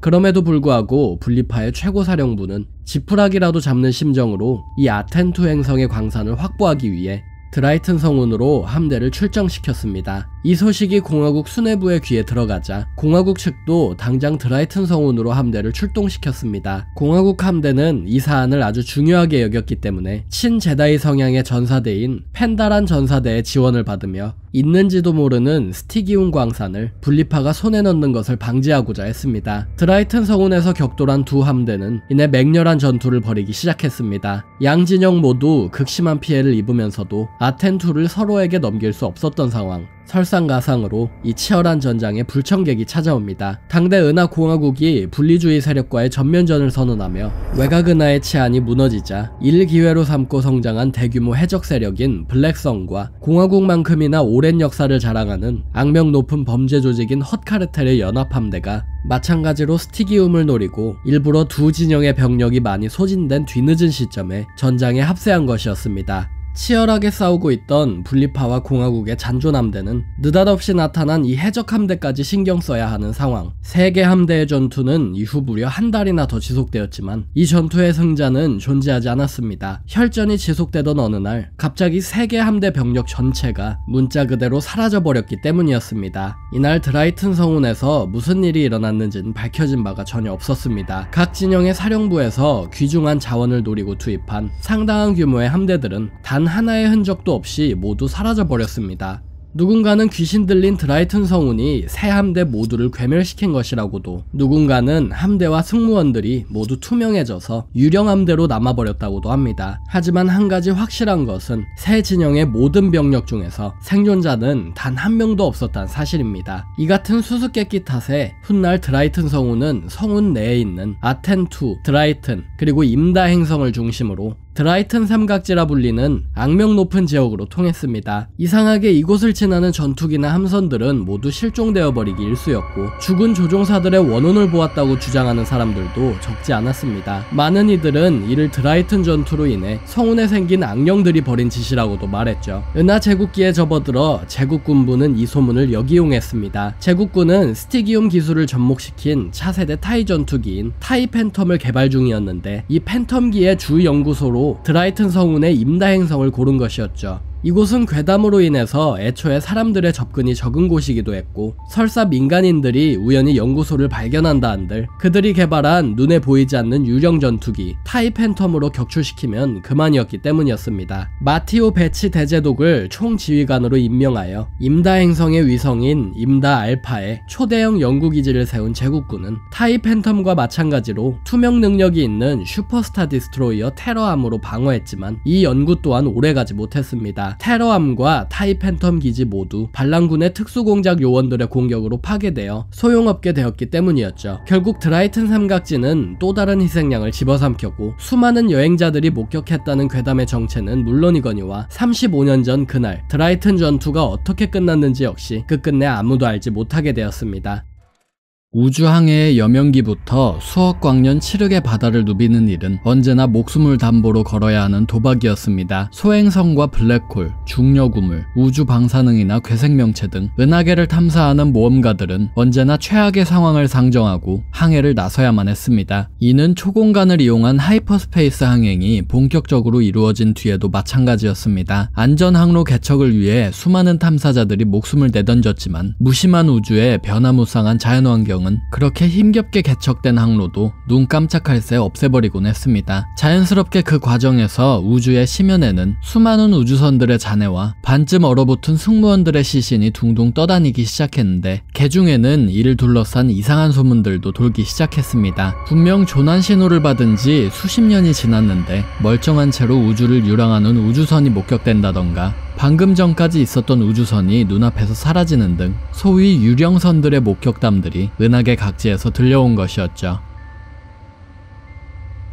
그럼에도 불구하고 분리파의 최고사령부는 지푸라기라도 잡는 심정으로 이 아텐2 행성의 광산을 확보하기 위해 드라이튼 성운으로 함대를 출정시켰습니다. 이 소식이 공화국 수뇌부의 귀에 들어가자 공화국 측도 당장 드라이튼 성운으로 함대를 출동시켰습니다. 공화국 함대는 이 사안을 아주 중요하게 여겼기 때문에 친제다이 성향의 전사대인 펜다란 전사대의 지원을 받으며 있는지도 모르는 스티기움 광산을 분리파가 손에 넣는 것을 방지하고자 했습니다. 드라이튼 성운에서 격돌한 두 함대는 이내 맹렬한 전투를 벌이기 시작했습니다. 양 진영 모두 극심한 피해를 입으면서도 아텐2를 서로에게 넘길 수 없었던 상황. 설상가상으로 이 치열한 전장에 불청객이 찾아옵니다. 당대 은하공화국이 분리주의 세력과의 전면전을 선언하며 외곽은하의 치안이 무너지자 이를 기회로 삼고 성장한 대규모 해적 세력인 블랙선과 공화국만큼이나 오랜 역사를 자랑하는 악명 높은 범죄 조직인 헛카르텔의 연합함대가 마찬가지로 스티기움을 노리고 일부러 두 진영의 병력이 많이 소진된 뒤늦은 시점에 전장에 합세한 것이었습니다. 치열하게 싸우고 있던 분리파와 공화국의 잔존함대는 느닷없이 나타난 이 해적 함대까지 신경 써야 하는 상황. 세 개 함대의 전투는 이후 무려 한 달이나 더 지속되었지만 이 전투의 승자는 존재하지 않았습니다. 혈전이 지속되던 어느 날 갑자기 세 개 함대 병력 전체가 문자 그대로 사라져버렸기 때문이었습니다. 이날 드라이튼 성운에서 무슨 일이 일어났는지는 밝혀진 바가 전혀 없었습니다. 각 진영의 사령부에서 귀중한 자원을 노리고 투입한 상당한 규모의 함대들은 단 하나의 흔적도 없이 모두 사라져버렸습니다. 누군가는 귀신 들린 드라이튼 성운이 세 함대 모두를 괴멸시킨 것이라고도, 누군가는 함대와 승무원들이 모두 투명해져서 유령 함대로 남아버렸다고도 합니다. 하지만 한 가지 확실한 것은 세 진영의 모든 병력 중에서 생존자는 단 한 명도 없었다는 사실입니다. 이 같은 수수께끼 탓에 훗날 드라이튼 성운은 성운 내에 있는 아텐2, 드라이튼, 그리고 임다 행성을 중심으로 드라이튼 삼각지라 불리는 악명 높은 지역으로 통했습니다. 이상하게 이곳을 지나는 전투기나 함선들은 모두 실종되어 버리기 일쑤였고, 죽은 조종사들의 원혼을 보았다고 주장하는 사람들도 적지 않았습니다. 많은 이들은 이를 드라이튼 전투로 인해 성운에 생긴 악령들이 벌인 짓이라고도 말했죠. 은하 제국기에 접어들어 제국군부는 이 소문을 역이용했습니다. 제국군은 스티기움 기술을 접목시킨 차세대 타이 전투기인 타이 팬텀을 개발 중이었는데, 이 팬텀기의 주 연구소로 드라이튼 성운의 임다 행성을 고른 것이었죠. 이곳은 괴담으로 인해서 애초에 사람들의 접근이 적은 곳이기도 했고, 설사 민간인들이 우연히 연구소를 발견한다 한들 그들이 개발한 눈에 보이지 않는 유령 전투기 타이 팬텀으로 격추시키면 그만이었기 때문이었습니다. 마티오 베치 대제독을 총지휘관으로 임명하여 임다 행성의 위성인 임다 알파에 초대형 연구기지를 세운 제국군은 타이 팬텀과 마찬가지로 투명 능력이 있는 슈퍼스타 디스트로이어 테러함으로 방어했지만 이 연구 또한 오래가지 못했습니다. 테러함과 타이 팬텀 기지 모두 반란군의 특수공작 요원들의 공격으로 파괴되어 소용없게 되었기 때문이었죠. 결국 드라이튼 삼각지는 또 다른 희생양을 집어삼켰고, 수많은 여행자들이 목격했다는 괴담의 정체는 물론이거니와 35년 전 그날 드라이튼 전투가 어떻게 끝났는지 역시 끝끝내 아무도 알지 못하게 되었습니다. 우주항해의 여명기부터 수억 광년 칠흑의 바다를 누비는 일은 언제나 목숨을 담보로 걸어야 하는 도박이었습니다. 소행성과 블랙홀, 중력우물, 우주 방사능이나 괴생명체 등 은하계를 탐사하는 모험가들은 언제나 최악의 상황을 상정하고 항해를 나서야만 했습니다. 이는 초공간을 이용한 하이퍼스페이스 항행이 본격적으로 이루어진 뒤에도 마찬가지였습니다. 안전항로 개척을 위해 수많은 탐사자들이 목숨을 내던졌지만 무심한 우주의 변화무쌍한 자연환경 그렇게 힘겹게 개척된 항로도 눈 깜짝할 새 없애버리곤 했습니다. 자연스럽게 그 과정에서 우주의 심연에는 수많은 우주선들의 잔해와 반쯤 얼어붙은 승무원들의 시신이 둥둥 떠다니기 시작했는데, 그 중에는 이를 둘러싼 이상한 소문들도 돌기 시작했습니다. 분명 조난 신호를 받은 지 수십 년이 지났는데 멀쩡한 채로 우주를 유랑하는 우주선이 목격된다던가, 방금 전까지 있었던 우주선이 눈앞에서 사라지는 등 소위 유령선들의 목격담들이 은하계 각지에서 들려온 것이었죠.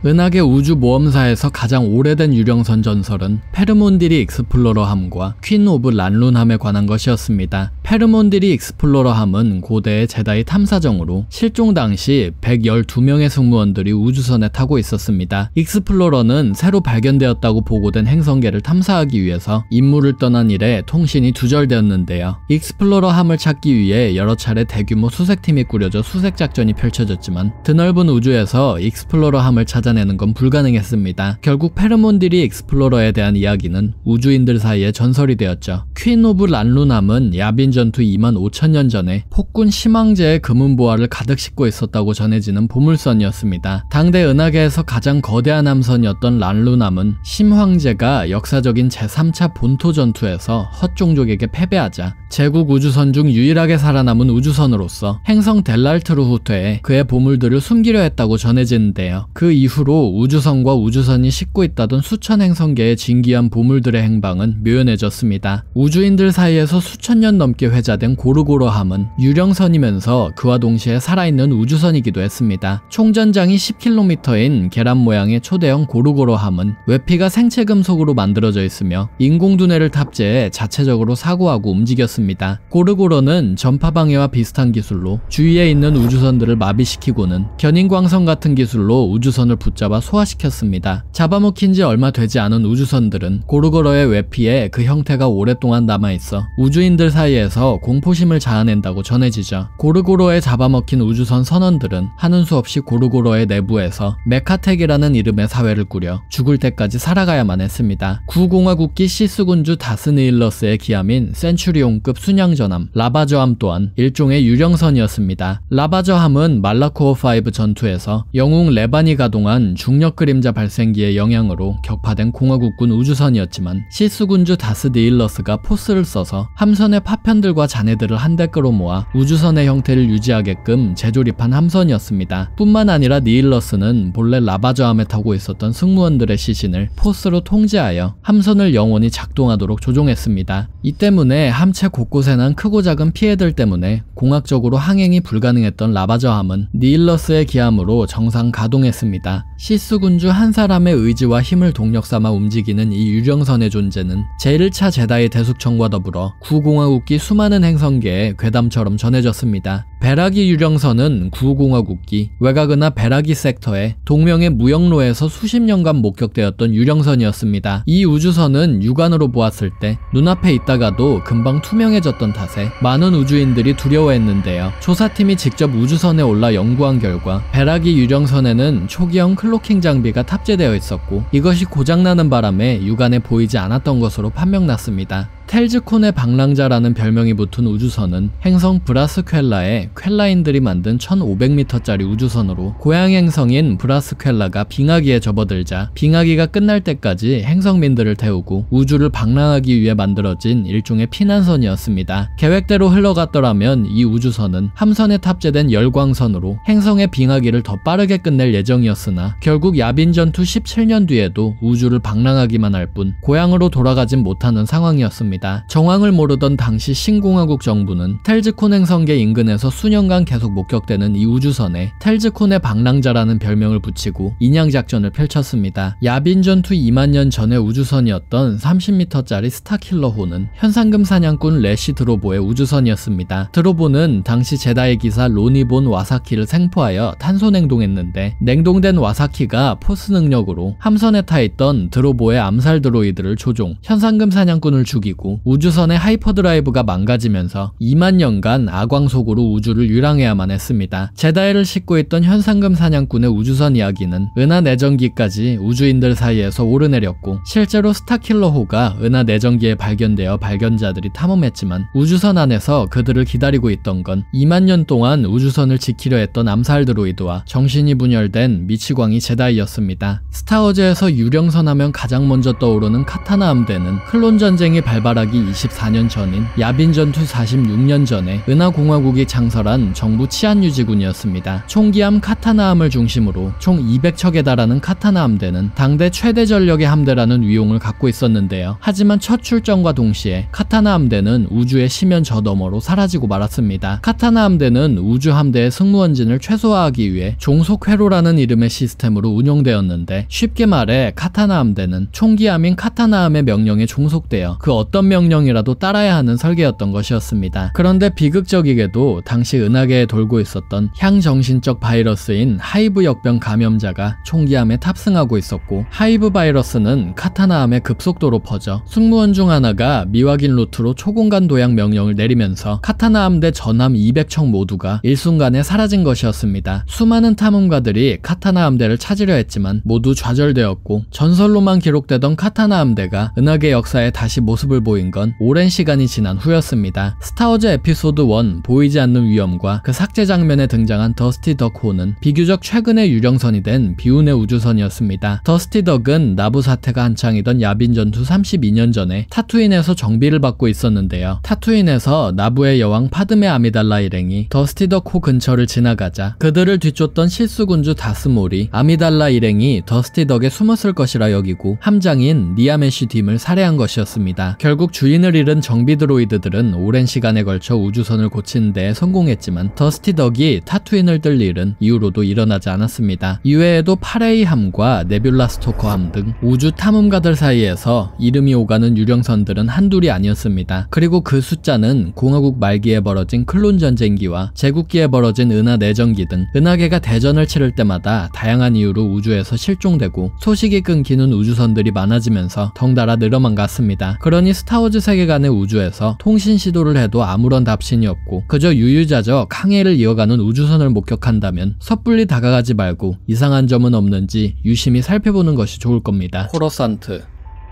은하계 우주 모험사에서 가장 오래된 유령선 전설은 페르몬디리 익스플로러함과 퀸 오브 란룬함에 관한 것이었습니다. 페르몬디리 익스플로러함은 고대의 제다이 탐사정으로 실종 당시 112명의 승무원들이 우주선에 타고 있었습니다. 익스플로러는 새로 발견되었다고 보고된 행성계를 탐사하기 위해서 임무를 떠난 이래 통신이 두절되었는데요. 익스플로러함을 찾기 위해 여러 차례 대규모 수색팀이 꾸려져 수색작전이 펼쳐졌지만 드넓은 우주에서 익스플로러함을 찾아내는 건 불가능했습니다. 결국 페르몬디리 익스플로러에 대한 이야기는 우주인들 사이에 전설이 되었죠. 퀸 오브 란룬함은 야빈 전투 25,000년 전에 폭군 심황제의 금은보화를 가득 싣고 있었다고 전해지는 보물선이었습니다. 당대 은하계에서 가장 거대한 함선이었던 란룬함은 심황제가 역사적인 제3차 본토 전투에서 헛종족에게 패배하자 제국 우주선 중 유일하게 살아남은 우주선으로서 행성 델랄트로 후퇴해 그의 보물들을 숨기려 했다고 전해지는데요. 그 이후로 우주선과 우주선이 싣고 있다던 수천 행성계의 진귀한 보물들의 행방은 묘연해졌습니다. 우주인들 사이에서 수천 년 넘게 회자된 고르고로함은 유령선이면서 그와 동시에 살아있는 우주선이기도 했습니다. 총전장이 10km인 계란 모양의 초대형 고르고로함은 외피가 생체 금속으로 만들어져 있으며 인공두뇌를 탑재해 자체적으로 사고하고 움직였습니다. 고르고로는 전파방해와 비슷한 기술로 주위에 있는 우주선들을 마비시키고는 견인광선 같은 기술로 우주선을 붙잡아 소화시켰습니다. 잡아먹힌 지 얼마 되지 않은 우주선들은 고르고로의 외피에 그 형태가 오랫동안 남아있어 우주인들 사이에서 공포심을 자아낸다고 전해지죠. 고르고로에 잡아먹힌 우주선 선원들은 하는 수 없이 고르고로의 내부에서 메카텍이라는 이름의 사회를 꾸려 죽을 때까지 살아가야만 했습니다. 구공화국기 시스군주 다스니일러스의 기함인 센츄리온급 순양전함 라바저함 또한 일종의 유령선이었습니다. 라바저함은 말라코어5 전투에서 영웅 레반이 가동한 중력 그림자 발생기의 영향으로 격파된 공화국군 우주선이었지만 시스군주 다스니일러스가 포스를 써서 함선의 파편들과 잔해들을 한데 끌어모아 우주선의 형태를 유지하게끔 재조립한 함선이었습니다. 뿐만 아니라 니일러스는 본래 라바저함에 타고 있었던 승무원들의 시신을 포스로 통제하여 함선을 영원히 작동하도록 조종했습니다. 이 때문에 함체 곳곳에 난 크고 작은 피해들 때문에 공학적으로 항행이 불가능했던 라바저함은 니일러스의 기함으로 정상 가동했습니다. 시스군주 한 사람의 의지와 힘을 동력 삼아 움직이는 이 유령선의 존재는 제1차 제다이 대숙청과 더불어 구공화국기 수많은 행성계에 괴담처럼 전해졌습니다. 베라기 유령선은 구공화국기 외곽은하 베라기 섹터에 동명의 무역로에서 수십 년간 목격되었던 유령선이었습니다. 이 우주선은 육안으로 보았을 때 눈앞에 있다가도 금방 투명해졌던 탓에 많은 우주인들이 두려워했는데요. 조사팀이 직접 우주선에 올라 연구한 결과 베라기 유령선에는 초기형 클로킹 장비가 탑재되어 있었고 이것이 고장나는 바람에 육안에 보이지 않았던 것으로 판명났습니다. 텔즈콘의 방랑자라는 별명이 붙은 우주선은 행성 브라스퀘라에 퀘라인들이 만든 1500m짜리 우주선으로 고향 행성인 브라스퀘라가 빙하기에 접어들자 빙하기가 끝날 때까지 행성민들을 태우고 우주를 방랑하기 위해 만들어진 일종의 피난선이었습니다. 계획대로 흘러갔더라면 이 우주선은 함선에 탑재된 열광선으로 행성의 빙하기를 더 빠르게 끝낼 예정이었으나 결국 야빈 전투 17년 뒤에도 우주를 방랑하기만 할 뿐 고향으로 돌아가진 못하는 상황이었습니다. 정황을 모르던 당시 신공화국 정부는 텔즈콘 행성계 인근에서 수년간 계속 목격되는 이 우주선에 텔즈콘의 방랑자라는 별명을 붙이고 인양작전을 펼쳤습니다. 야빈 전투 2만 년 전의 우주선이었던 30m짜리 스타킬러호는 현상금 사냥꾼 레시 드로보의 우주선이었습니다. 드로보는 당시 제다의 기사 로니본 와사키를 생포하여 탄소냉동했는데 냉동된 와사키가 포스 능력으로 함선에 타있던 드로보의 암살 드로이드를 조종, 현상금 사냥꾼을 죽이고 우주선의 하이퍼드라이브가 망가지면서 2만 년간 아광 속으로 우주를 유랑해야만 했습니다. 제다이를 싣고 있던 현상금 사냥꾼의 우주선 이야기는 은하 내전기까지 우주인들 사이에서 오르내렸고 실제로 스타킬러호가 은하 내전기에 발견되어 발견자들이 탐험했지만 우주선 안에서 그들을 기다리고 있던 건 2만 년 동안 우주선을 지키려 했던 암살 드로이드와 정신이 분열된 미치광이 제다이였습니다. 스타워즈에서 유령선 하면 가장 먼저 떠오르는 카타나 함대는 클론 전쟁이 발발하기 24년 전인 야빈 전투 46년 전에 은하공화국이 창설한 정부 치안유지군이었습니다. 총기함 카타나함을 중심으로 총 200척에 달하는 카타나 함대는 당대 최대 전력의 함대라는 위용을 갖고 있었는데요. 하지만 첫 출정과 동시에 카타나 함대는 우주의 심연 저너머로 사라지고 말았습니다. 카타나 함대는 우주 함대의 승무원진을 최소화하기 위해 종속회로라는 이름의 시스템으로 운용되었는데 쉽게 말해 카타나 함대는 총기함인 카타나함의 명령에 종속되어 그 어떤 명령이라도 따라야 하는 설계였던 것이었습니다. 그런데 비극적이게도 당시 은하계에 돌고 있었던 향정신적 바이러스인 하이브 역병 감염자가 총기함에 탑승하고 있었고 하이브 바이러스는 카타나함에 급속도로 퍼져 승무원 중 하나가 미확인 루트로 초공간 도약 명령을 내리면서 카타나 함대 전함 200척 모두가 일순간에 사라진 것이었습니다. 수많은 탐험가들이 카타나 함대를 찾으려 했지만 모두 좌절되었고 전설로만 기록되던 카타나 함대가 은하계 역사에 다시 모습을 보인 건 오랜 시간이 지난 후였습니다. 스타워즈 에피소드 1 보이지 않는 위험과 그 삭제 장면에 등장한 더스티 덕호는 비교적 최근의 유령선이 된 비운의 우주선이었습니다. 더스티 덕은 나부 사태가 한창이던 야빈 전투 32년 전에 타투인에서 정비를 받고 있었는데요. 타투인에서 나부의 여왕 파드메 아미달라 일행이 더스티 덕호 근처를 지나가자 그들을 뒤쫓던 실수군주 다스몰이 아미달라 일행이 더스티 덕에 숨었을 것이라 여기고 함장인 니아메시 딤을 살해한 것이었습니다. 결국 주인을 잃은 정비 드로이드들은 오랜 시간에 걸쳐 우주선을 고치는 데 성공했지만 더스티 덕이 타투인을 뜰 일은 이후로도 일어나지 않았습니다. 이외에도 파레이함과 네뷸라 스토커함 등 우주 탐험가들 사이에서 이름이 오가는 유령선들은 한둘이 아니었습니다. 그리고 그 숫자는 공화국 말기에 벌어진 클론 전쟁기와 제국기에 벌어진 은하 내전기 등 은하계가 대전을 치를 때마다 다양한 이유로 우주에서 실종되고 소식이 끊기는 우주선들이 많아지면서 덩달아 늘어만 갔습니다. 그러니 스타워즈 세계관의 우주에서 통신 시도를 해도 아무런 답신이 없고 그저 유유자적 항해를 이어가는 우주선을 목격한다면 섣불리 다가가지 말고 이상한 점은 없는지 유심히 살펴보는 것이 좋을 겁니다. 코러산트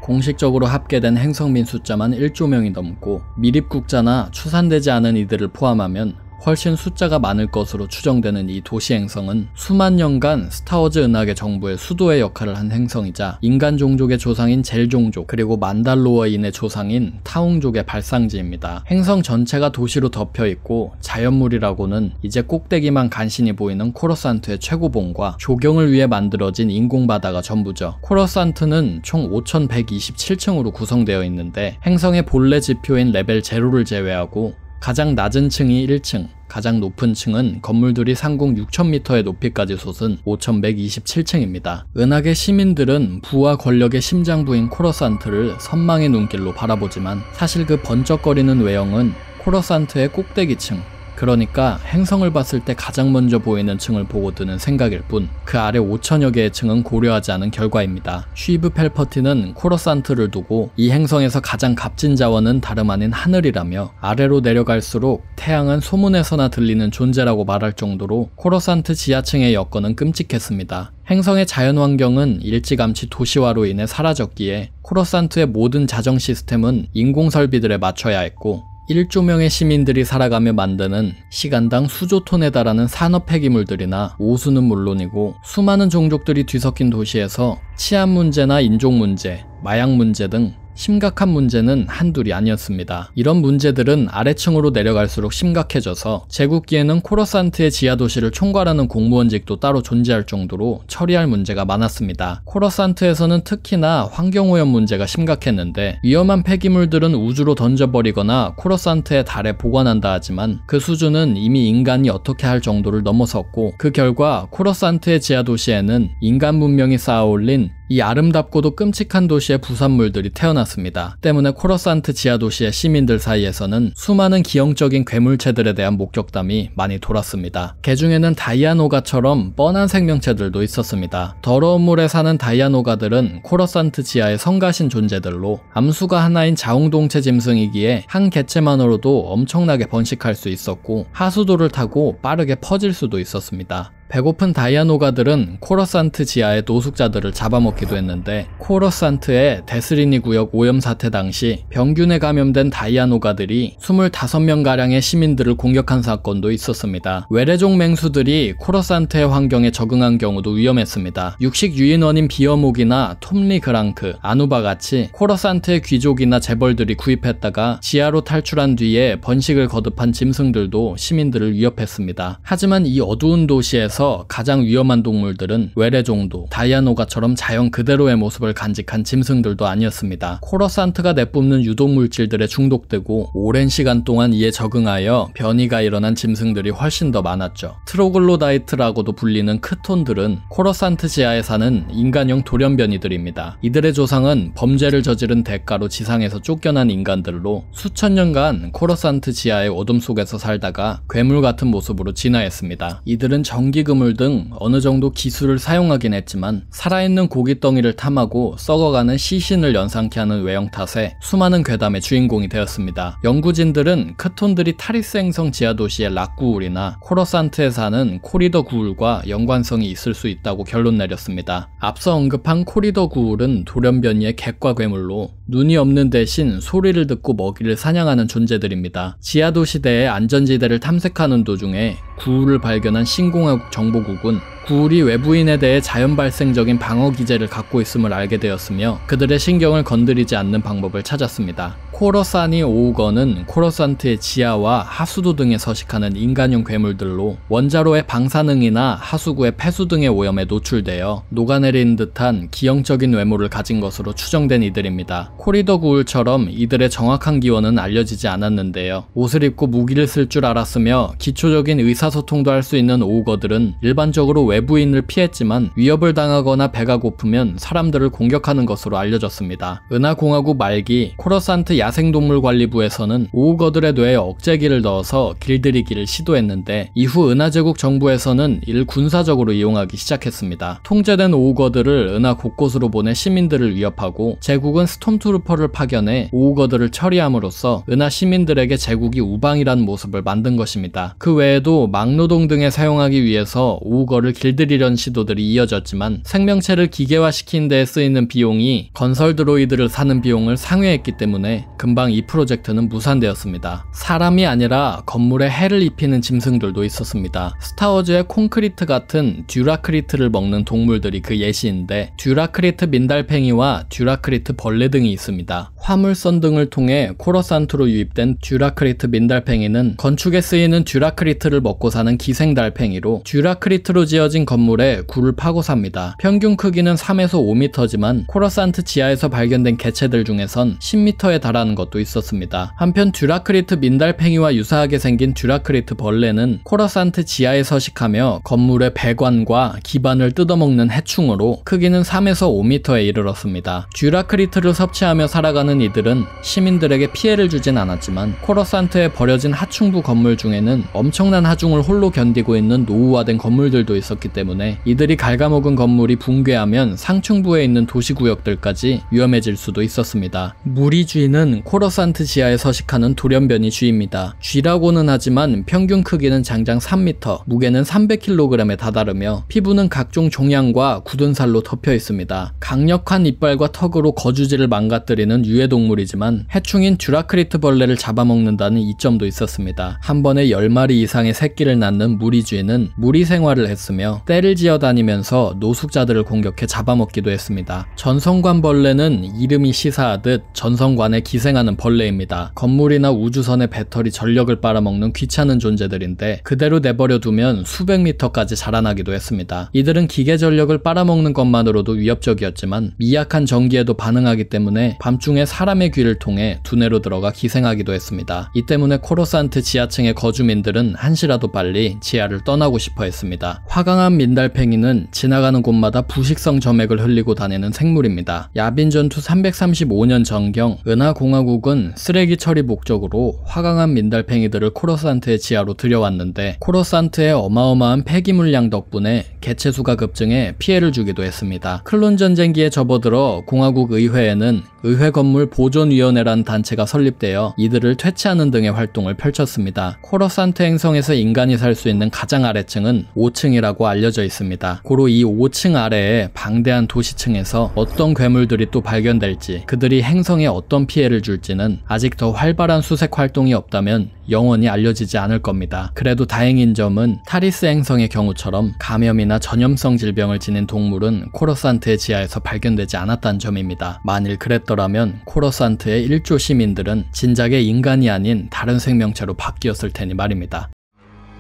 공식적으로 합계된 행성민 숫자만 1조 명이 넘고 미립국자나 추산되지 않은 이들을 포함하면 훨씬 숫자가 많을 것으로 추정되는 이 도시 행성은 수만 년간 스타워즈 은하계 정부의 수도의 역할을 한 행성이자 인간 종족의 조상인 젤 종족 그리고 만달로어인의 조상인 타웅족의 발상지입니다. 행성 전체가 도시로 덮여있고 자연물이라고는 이제 꼭대기만 간신히 보이는 코러산트의 최고봉과 조경을 위해 만들어진 인공바다가 전부죠. 코러산트는 총 5127층으로 구성되어 있는데 행성의 본래 지표인 레벨 0를 제외하고 가장 낮은 층이 1층, 가장 높은 층은 건물들이 상공 6000m의 높이까지 솟은 5127층입니다. 은하계 시민들은 부와 권력의 심장부인 코러산트를 선망의 눈길로 바라보지만 사실 그 번쩍거리는 외형은 코러산트의 꼭대기층, 그 그러니까 행성을 봤을 때 가장 먼저 보이는 층을 보고 드는 생각일 뿐 그 아래 5천여 개의 층은 고려하지 않은 결과입니다. 쉬브 펠퍼티는 코러산트를 두고 이 행성에서 가장 값진 자원은 다름 아닌 하늘이라며 아래로 내려갈수록 태양은 소문에서나 들리는 존재라고 말할 정도로 코러산트 지하층의 여건은 끔찍했습니다. 행성의 자연환경은 일찌감치 도시화로 인해 사라졌기에 코러산트의 모든 자정 시스템은 인공설비들에 맞춰야 했고 1조 명의 시민들이 살아가며 만드는 시간당 수조 톤에 달하는 산업 폐기물들이나 오수는 물론이고 수많은 종족들이 뒤섞인 도시에서 치안 문제나 인종 문제, 마약 문제 등 심각한 문제는 한둘이 아니었습니다. 이런 문제들은 아래층으로 내려갈수록 심각해져서 제국기에는 코러산트의 지하도시를 총괄하는 공무원직도 따로 존재할 정도로 처리할 문제가 많았습니다. 코러산트에서는 특히나 환경오염 문제가 심각했는데 위험한 폐기물들은 우주로 던져버리거나 코러산트의 달에 보관한다 하지만 그 수준은 이미 인간이 어떻게 할 정도를 넘어섰고 그 결과 코러산트의 지하도시에는 인간 문명이 쌓아올린 이 아름답고도 끔찍한 도시의 부산물들이 태어났습니다. 때문에 코러산트 지하도시의 시민들 사이에서는 수많은 기형적인 괴물체들에 대한 목격담이 많이 돌았습니다. 그 중에는 다이아노가처럼 뻔한 생명체들도 있었습니다. 더러운 물에 사는 다이아노가들은 코러산트 지하의 성가신 존재들로 암수가 하나인 자웅동체 짐승이기에 한 개체만으로도 엄청나게 번식할 수 있었고 하수도를 타고 빠르게 퍼질 수도 있었습니다. 배고픈 다이아노가들은 코러산트 지하의 노숙자들을 잡아먹기도 했는데 코러산트의 데스리니 구역 오염 사태 당시 병균에 감염된 다이아노가들이 25명가량의 시민들을 공격한 사건도 있었습니다. 외래종 맹수들이 코러산트의 환경에 적응한 경우도 위험했습니다. 육식 유인원인 비어목이나 톰리 그랑크, 아누바같이 코러산트의 귀족이나 재벌들이 구입했다가 지하로 탈출한 뒤에 번식을 거듭한 짐승들도 시민들을 위협했습니다. 하지만 이 어두운 도시에서 가장 위험한 동물들은 외래종도 다이아노가처럼 자연 그대로의 모습을 간직한 짐승들도 아니었습니다. 코러산트가 내뿜는 유독물질들에 중독되고 오랜 시간 동안 이에 적응하여 변이가 일어난 짐승들이 훨씬 더 많았죠. 트로글로다이트라고도 불리는 크톤들은 코러산트 지하에 사는 인간형 돌연변이들입니다. 이들의 조상은 범죄를 저지른 대가로 지상에서 쫓겨난 인간들로 수천 년간 코러산트 지하의 어둠 속에서 살다가 괴물 같은 모습으로 진화했습니다. 이들은 전기그물 등 어느 정도 기술을 사용하긴 했지만 살아있는 고깃덩이를 탐하고 썩어가는 시신을 연상케 하는 외형 탓에 수많은 괴담의 주인공이 되었습니다. 연구진들은 크톤들이 타리스 행성 지하도시의 락구울이나 코러산트에 사는 코리더 구울과 연관성이 있을 수 있다고 결론 내렸습니다. 앞서 언급한 코리더 구울은 돌연변이의 객과 괴물로 눈이 없는 대신 소리를 듣고 먹이를 사냥하는 존재들입니다. 지하도시대의 안전지대를 탐색하는 도중에 구울을 발견한 신공화국 정보국은 구울이 외부인에 대해 자연발생적인 방어기제를 갖고 있음을 알게 되었으며 그들의 신경을 건드리지 않는 방법을 찾았습니다. 코러사니 오우건은 코러산트의 지하와 하수도 등에 서식하는 인간형 괴물들로 원자로의 방사능이나 하수구의 폐수 등의 오염에 노출되어 녹아내리는 듯한 기형적인 외모를 가진 것으로 추정된 이들입니다. 코리더 구울처럼 이들의 정확한 기원은 알려지지 않았는데요. 옷을 입고 무기를 쓸 줄 알았으며 기초적인 의사소통도 할 수 있는 오우거들은 일반적으로 외부인을 피했지만 위협을 당하거나 배가 고프면 사람들을 공격하는 것으로 알려졌습니다. 은하공화국 말기 코러산트 야생동물관리부에서는 오우거들의 뇌에 억제기를 넣어서 길들이기를 시도했는데 이후 은하제국 정부에서는 이를 군사적으로 이용하기 시작했습니다. 통제된 오우거들을 은하 곳곳으로 보내 시민들을 위협하고 제국은 스톰트루퍼를 파견해 오우거들을 처리함으로써 은하 시민들에게 제국이 우방이란 모습을 만든 것입니다. 그 외에도 막노동 등에 사용하기 위해서 오우거를 길들이려는 시도들이 이어졌지만 생명체를 기계화시키는 데에 쓰이는 비용이 건설 드로이드를 사는 비용을 상회했기 때문에 금방 이 프로젝트는 무산되었습니다. 사람이 아니라 건물에 해를 입히는 짐승들도 있었습니다. 스타워즈의 콘크리트 같은 듀라크리트를 먹는 동물들이 그 예시인데 듀라크리트 민달팽이와 듀라크리트 벌레 등이 있습니다. 화물선 등을 통해 코러산트로 유입된 듀라크리트 민달팽이는 건축에 쓰이는 듀라크리트를 먹고 사는 기생달팽이로 듀라크리트로 지어진 건물에 굴을 파고 삽니다. 평균 크기는 3에서 5m지만 코러산트 지하에서 발견된 개체들 중에선 10m에 달하는 있었다는 것도 있었습니다. 한편 듀라크리트 민달팽이와 유사하게 생긴 듀라크리트 벌레는 코러산트 지하에 서식하며 건물의 배관과 기반을 뜯어먹는 해충으로 크기는 3에서 5m에 이르렀습니다. 듀라크리트를 섭취하며 살아가는 이들은 시민들에게 피해를 주진 않았지만 코러산트에 버려진 하충부 건물 중에는 엄청난 하중을 홀로 견디고 있는 노후화된 건물들도 있었기 때문에 이들이 갉아먹은 건물이 붕괴하면 상층부에 있는 도시구역들까지 위험해질 수도 있었습니다. 무리쥐는 코러산트 지하에 서식하는 돌연변이 쥐입니다. 쥐라고는 하지만 평균 크기는 장장 3m, 무게는 300kg에 다다르며 피부는 각종 종양과 굳은 살로 덮여 있습니다. 강력한 이빨과 턱으로 거주지를 망가뜨리는 유해동물이지만 해충인 듀라크리트 벌레를 잡아먹는다는 이점도 있었습니다. 한 번에 10마리 이상의 새끼를 낳는 무리쥐는 무리 생활을 했으며 떼를 지어다니면서 노숙자들을 공격해 잡아먹기도 했습니다. 전성관 벌레는 이름이 시사하듯 전성관에 기생하는 벌레입니다. 건물이나 우주선의 배터리 전력을 빨아먹는 귀찮은 존재들인데 그대로 내버려 두면 수백 미터까지 자라나기도 했습니다. 이들은 기계 전력을 빨아먹는 것만으로도 위협적이었지만 미약한 전기에도 반응하기 때문에 밤중에 사람의 귀를 통해 두뇌로 들어가 기생하기도 했습니다. 이 때문에 코러산트 지하층의 거주민들은 한시라도 빨리 지하를 떠나고 싶어 했습니다. 화강암 민달팽이는 지나가는 곳마다 부식성 점액을 흘리고 다니는 생물입니다. 야빈 전투 335년 전경 은하공화국은 쓰레기 처리 목적으로 화강암 민달팽이들을 코러산트의 지하로 들여왔는데 코러산트의 어마어마한 폐기물량 덕분에 개체수가 급증해 피해를 주기도 했습니다. 클론 전쟁기에 접어들어 공화국 의회에는 의회 건물 보존위원회라는 단체가 설립되어 이들을 퇴치하는 등의 활동을 펼쳤습니다. 코러산트 행성에서 인간이 살 수 있는 가장 아래층은 5층이라고 알려져 있습니다. 고로 이 5층 아래에 방대한 도시층에서 어떤 괴물들이 또 발견될지 그들이 행성에 어떤 피해를 줄지는 아직 더 활발한 수색 활동이 없다면 영원히 알려지지 않을 겁니다. 그래도 다행인 점은 타리스 행성의 경우처럼 감염이나 전염성 질병을 지닌 동물은 코러산트의 지하에서 발견되지 않았다는 점입니다. 만일 그랬더라면 코러산트의 1조 시민들은 진작에 인간이 아닌 다른 생명체로 바뀌었을 테니 말입니다.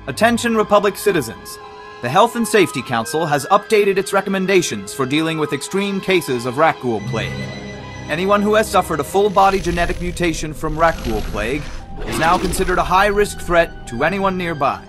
Attention Republic citizens. The Health and Safety Council has updated its recommendations for dealing with extreme cases of rat ghoul plague. Anyone who has suffered a full-body genetic mutation from rat ghoul plague is now considered a high-risk threat to anyone nearby.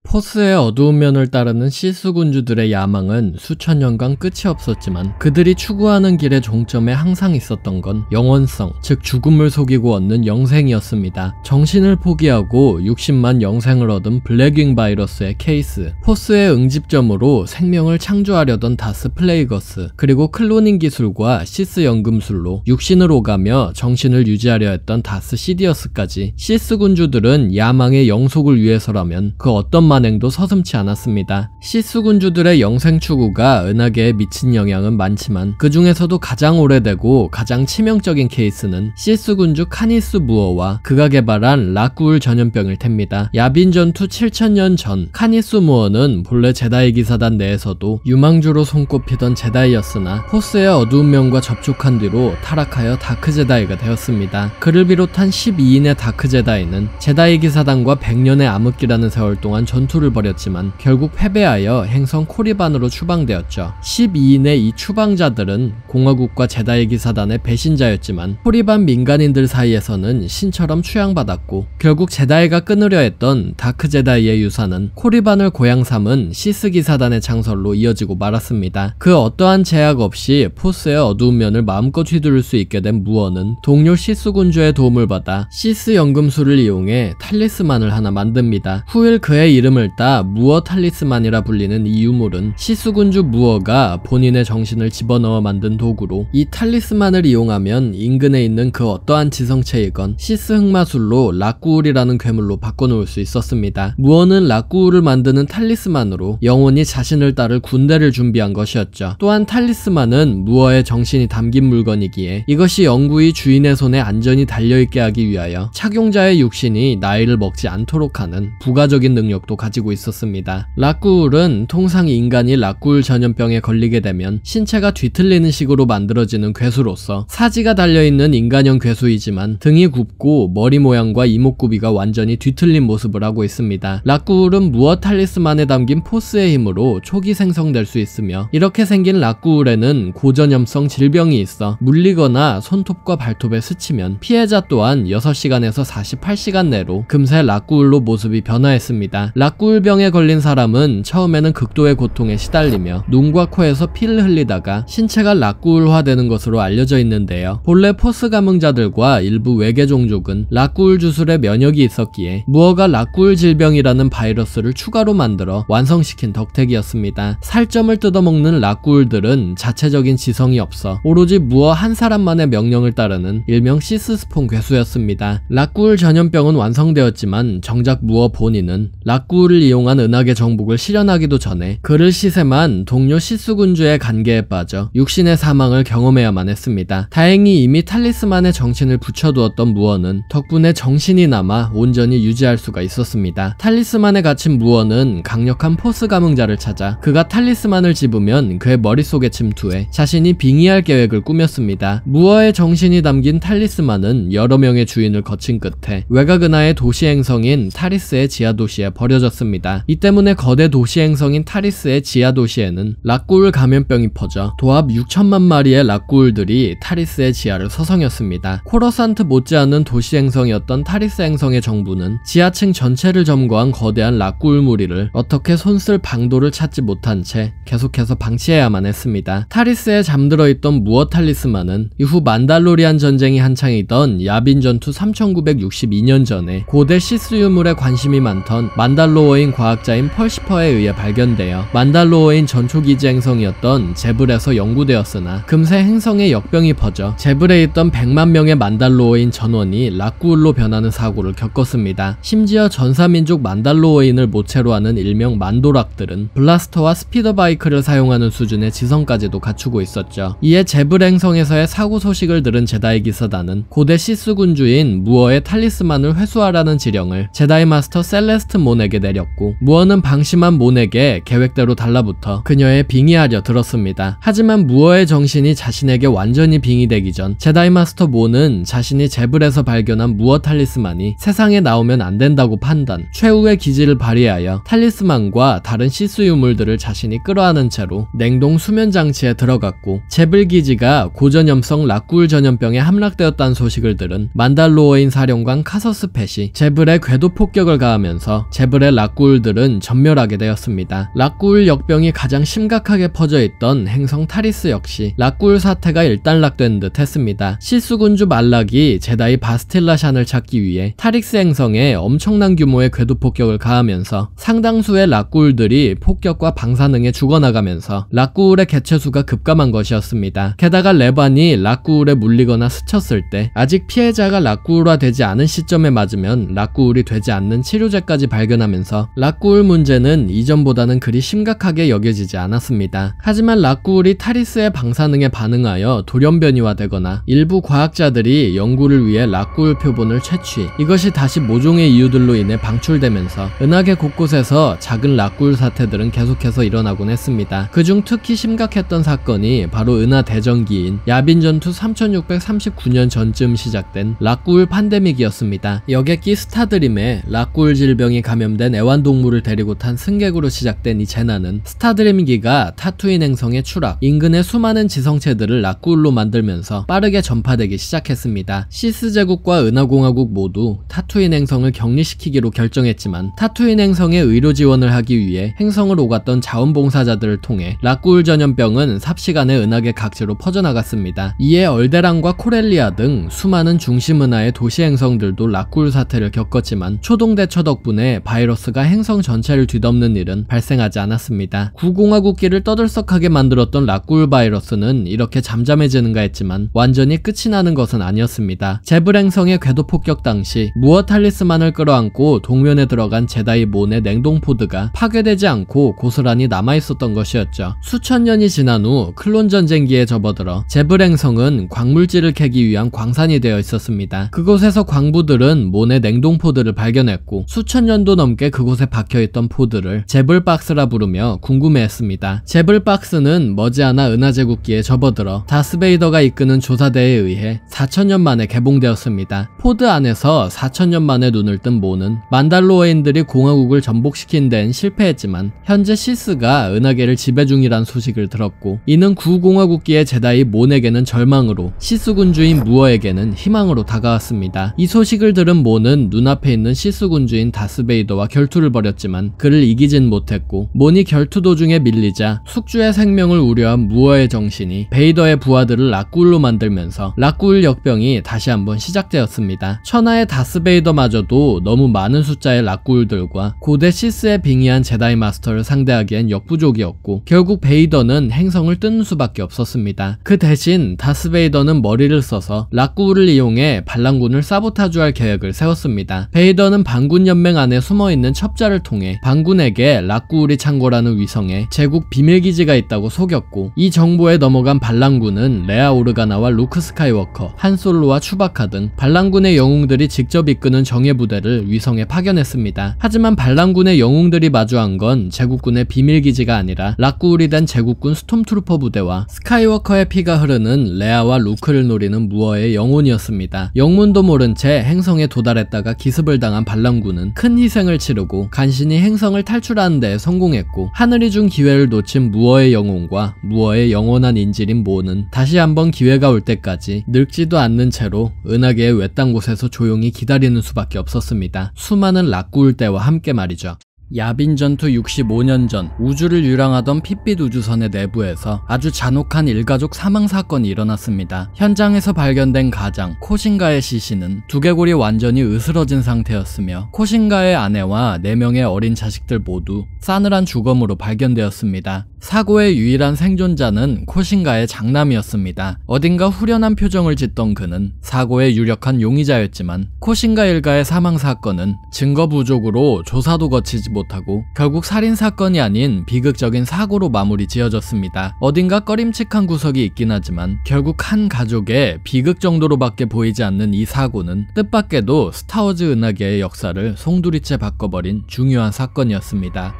포스의 어두운 면을 따르는 시스 군주들의 야망은 수천 년간 끝이 없었지만 그들이 추구하는 길의 종점에 항상 있었던 건 영원성, 즉 죽음을 속이고 얻는 영생이었습니다. 정신을 포기하고 60만 영생을 얻은 블랙윙 바이러스의 케이스, 포스의 응집점으로 생명을 창조하려던 다스 플레이거스, 그리고 클로닝 기술과 시스 연금술로 육신을 오가며 정신을 유지하려 했던 다스 시디어스까지 시스 군주들은 야망의 영속을 위해서라면 그 어떤 만행도 서슴지 않았습니다. 시스 군주들의 영생 추구가 은하계에 미친 영향은 많지만 그 중에서도 가장 오래되고 가장 치명적인 케이스는 시스 군주 카니스 무어와 그가 개발한 락구울 전염병일 텐니다. 야빈 전투 7000년 전 카니스 무어는 본래 제다이 기사단 내에서도 유망주로 손꼽히던 제다이였으나 포스의 어두운 면과 접촉한 뒤로 타락하여 다크 제다이가 되었습니다. 그를 비롯한 12인의 다크 제다이는 제다이 기사단과 100년의 암흑기라는 세월 동안 전투를 벌였지만 결국 패배하여 행성 코리반으로 추방되었죠. 12인의 이 추방자들은 공화국과 제다이 기사단의 배신자였지만 코리반 민간인들 사이에서는 신처럼 추앙받았고 결국 제다이가 끊으려 했던 다크 제다이의 유산은 코리반을 고향 삼은 시스 기사단의 창설로 이어지고 말았습니다. 그 어떠한 제약 없이 포스의 어두운 면을 마음껏 휘두를 수 있게 된 무어는 동료 시스 군주의 도움을 받아 시스 연금술을 이용해 탈리스만을 하나 만듭니다. 후일 그의 이름을 따 무어 탈리스만이라 불리는 이 유물은 시스 군주 무어가 본인의 정신을 집어넣어 만든 도구로 이 탈리스만을 이용하면 인근에 있는 그 어떠한 지성체이건 시스 흑마술로 락구울이라는 괴물로 바꿔놓을 수 있었습니다. 무어는 락구울을 만드는 탈리스만으로 영원히 자신을 따를 군대를 준비한 것이었죠. 또한 탈리스만은 무어의 정신이 담긴 물건이기에 이것이 영구히 주인의 손에 안전히 달려있게 하기 위하여 착용자의 육신이 나이를 먹지 않도록 하는 부가적인 능력도 가지고 있었습니다. 락구울은 통상 인간이 락구울 전염병에 걸리게 되면 신체가 뒤틀리는 식으로 만들어지는 괴수로서 사지가 달려있는 인간형 괴수이지만 등이 굽고 머리 모양과 이목구비가 완전히 뒤틀린 모습을 하고 있습니다. 락구울은 무어 탈리스만에 담긴 포스의 힘으로 초기 생성될 수 있으며 이렇게 생긴 락구울에는 고전염성 질병이 있어 물리거나 손톱과 발톱에 스치면 피해자 또한 6시간에서 48시간 내로 금세 락구울로 모습이 변화했습니다. 락구울병에 걸린 사람은 처음에는 극도의 고통에 시달리며 눈과 코에서 피를 흘리다가 신체가 락구울화되는 것으로 알려져 있는데요. 본래 포스 감흥자들과 일부 외계 종족은 락구울 주술에 면역이 있었기에 무어가 락구울 질병이라는 바이러스를 추가로 만들어 완성시킨 덕택이었습니다. 살점을 뜯어먹는 락구울들은 자체적인 지성이 없어 오로지 무어 한 사람만의 명령을 따르는 일명 시스스폰 괴수였습니다. 락구울 전염병은 완성되었지만 정작 무어 본인은 락구울을 이용한 은하계 정복을 실현하기도 전에 그를 시샘한 동료 시스군주의 간계에 빠져 육신의 사망을 경험해야만 했습니다. 다행히 이미 탈리스만에 정신을 붙여두었던 무어는 덕분에 정신이 남아 온전히 유지할 수가 있었습니다. 탈리스만에 갇힌 무어는 강력한 포스 감흥자를 찾아 그가 탈리스만을 집으면 그의 머릿속에 침투해 자신이 빙의할 계획을 꾸몄습니다. 무어의 정신이 담긴 탈리스만은 여러 명의 주인을 거친 끝에 외곽 은하의 도시 행성인 타리스의 지하 도시에 버려졌습니다. 이 때문에 거대 도시 행성인 타리스의 지하 도시에는 락구울 감염병이 퍼져 도합 6천만 마리의 락구울들이 타리스의 지하를 서성였습니다. 코러산트 못지않은 도시 행성이었던 타리스 행성의 정부는 지하층 전체를 점거한 거대한 락구울 무리를 어떻게 손쓸 방도를 찾지 못한 채 계속해서 방치해야만 했습니다. 타리스에 잠들어 있던 무어 탈리스만은 이후 만달로리안 전쟁이 한창이던 야빈 전투 3962년 전에 고대 시스 유물에 관심이 많던 만달로어인 과학자인 펄시퍼에 의해 발견되어 만달로어인 전초기지 행성이었던 제블에서 연구되었으나 금세 행성에 역병이 퍼져 제블에 있던 100만 명의 만달로어인 전원이 락구울로 변하는 사고를 겪었습니다. 심지어 전사민족 만달로어인을 모체로 하는 일명 만도락들은 블라스터와 스피더바이크를 사용하는 수준의 지성까지도 갖추고 있었죠. 이에 제블 행성에서의 사고 소식을 들은 제다이 기사단은 고대 시스 군주인 무어의 탈리스만을 회수하라는 지령을 제다이 마스터 셀레스트 몬에게 내렸고 무어는 방심한 몬에게 계획대로 달라붙어 그녀의 빙의하려 들었습니다. 하지만 무어의 정신이 자신에게 완전히 빙의되기 전 제다이 마스터 몬은 자신이 제블에서 발견한 무어 탈리스만이 세상에 나오면 안 된다고 판단, 최후의 기지를 발휘하여 탈리스만과 다른 시스 유물들을 자신이 끌어안은 채로 냉동 수면 장치에 들어갔고 제블 기지가 고전염성 락구울 전염병에 함락되었다는 소식을 들은 만달로어인 사령관 카서스 펫이 제블에 궤도 폭격을 가하면서 제블의 락구울들은 전멸하게 되었습니다. 락구울 역병이 가장 심각하게 퍼져 있던 행성 타리스 역시 락구울 사태가 일단락된 듯 했습니다. 시스군주 말락이 제다이 바스틸라샨을 찾기 위해 타릭스 행성에 엄청난 규모의 궤도 폭격을 가하면서 상당수의 락구울들이 폭격과 방사능에 죽어나가면서 락구울의 개체수가 급감한 것이었습니다. 게다가 레반이 락구울에 물리거나 스쳤을 때 아직 피해자가 락구울화되지 않은 시점에 맞으면 락구울이 되지 않는 치료제까지 발견하면서 락구울 문제는 이전보다는 그리 심각하게 여겨지지 않았습니다. 하지만 락구울이 타리스의 방사능에 반응하여 돌연변이화되거나 일부 과학자들이 연구를 위해 락구울 표본을 채취, 이것이 다시 모종의 이유들로 인해 방출되면서 은하계 곳곳에서 작은 락구울 사태들은 계속해서 일어나곤 했습니다. 그중 특히 심각했던 사건이 바로 은하 대전기인 야빈 전투 3639년 전쯤 시작된 락구울 팬데믹이었습니다. 여객기 스타드림에 락구울 질병이 감염된 애완동물을 데리고 탄 승객으로 시작된 이 재난은 스타드림기가 타투인 행성에 추락, 인근의 수많은 지성체들을 락구울로 만들면서 빠르게 전파되기 시작했습니다. 시스 제국과 은하공화국 모두 타투인 행성을 격리시키기로 결정했지만 타투인 행성에 의료 지원을 하기 위해 행성을 오갔던 자원봉사자들을 통해 락구울 전염병은 삽시간에 은하계 각지로 퍼져나갔습니다. 이에 얼데란과 코렐리아 등 수많은 중심 은하의 도시 행성들도 락구울 사태를 겪었지만 초동대처 덕분에 바이러스가 행성 전체를 뒤덮는 일은 발생하지 않았습니다. 구공화국기를 떠들썩하게 만들었던 락구울 바이러스는 이렇게 잠잠해지는가 했지만 완전히 끝이 나는 것은 아니었습니다. 제블 행성의 궤도 폭격 당시 무어 탈리스만을 끌어안고 동면에 들어간 제다이 몬의 냉동포드가 파괴되지 않고 고스란히 남아있었던 것이었죠. 수천 년이 지난 후 클론 전쟁기에 접어들어 제블 행성은 광물질을 캐기 위한 광산이 되어 있었습니다. 그곳에서 광부들은 몬의 냉동포드를 발견했고 수천 년도 넘게 은하계 그곳에 박혀있던 포드를 제블박스라 부르며 궁금해했습니다. 제블박스는 머지않아 은하제국기에 접어들어 다스베이더가 이끄는 조사대에 의해 4000년 만에 개봉되었습니다. 포드 안에서 4000년 만에 눈을 뜬 모는 만달로어인들이 공화국을 전복시킨 데엔 실패했지만 현재 시스가 은하계를 지배 중이란 소식을 들었고, 이는 구공화국기의 제다이 몬에게는 절망으로, 시스 군주인 무어에게는 희망으로 다가왔습니다. 이 소식을 들은 몬은 눈앞에 있는 시스 군주인 다스베이더와 결투를 벌였지만 그를 이기진 못했고, 몬이 결투 도중에 밀리자 숙주의 생명을 우려한 무어의 정신이 베이더의 부하들을 락구울로 만들면서 락구울 역병이 다시 한번 시작되었습니다. 천하의 다스베이더마저도 너무 많은 숫자의 락구울들과 고대 시스에 빙의한 제다이 마스터를 상대하기엔 역부족이었고, 결국 베이더는 행성을 뜯는 수밖에 없었습니다. 그 대신 다스베이더는 머리를 써서 락구울을 이용해 반란군을 사보타주할 계획을 세웠습니다. 베이더는 반군 연맹 안에 숨어있는 첩자를 통해 반군에게 락구울이 창고라는 위성에 제국 비밀기지가 있다고 속였고, 이 정보에 넘어간 반란군은 레아 오르가나와 루크 스카이워커, 한 솔로와 추바카 등 반란군의 영웅들이 직접 이끄는 정예부대를 위성에 파견했습니다. 하지만 반란군의 영웅들이 마주한 건 제국군의 비밀기지가 아니라 락구울이 된 제국군 스톰트루퍼 부대와 스카이워커의 피가 흐르는 레아와 루크를 노리는 무어의 영혼이었습니다. 영문도 모른 채 행성에 도달했다가 기습을 당한 반란군은 큰 희생을 치르고 간신히 행성을 탈출하는 데 성공했고, 하늘이 준 기회를 놓친 무어의 영혼과 무어의 영원한 인질인 모는 다시 한번 기회가 올 때까지 늙지도 않는 채로 은하계의 외딴 곳에서 조용히 기다리는 수밖에 없었습니다. 수많은 락구울 때와 함께 말이죠. 야빈 전투 65년 전 우주를 유랑하던 핏빛 우주선의 내부에서 아주 잔혹한 일가족 사망 사건이 일어났습니다. 현장에서 발견된 가장 코신가의 시신은 두개골이 완전히 으스러진 상태였으며, 코신가의 아내와 4명의 어린 자식들 모두 싸늘한 주검으로 발견되었습니다. 사고의 유일한 생존자는 코신가의 장남이었습니다. 어딘가 후련한 표정을 짓던 그는 사고의 유력한 용의자였지만, 코신가 일가의 사망 사건은 증거 부족으로 조사도 거치지 못하고 결국 살인사건이 아닌 비극적인 사고로 마무리 지어졌습니다. 어딘가 꺼림칙한 구석이 있긴 하지만 결국 한 가족의 비극 정도로밖에 보이지 않는 이 사고는 뜻밖에도 스타워즈 은하계의 역사를 송두리째 바꿔버린 중요한 사건이었습니다.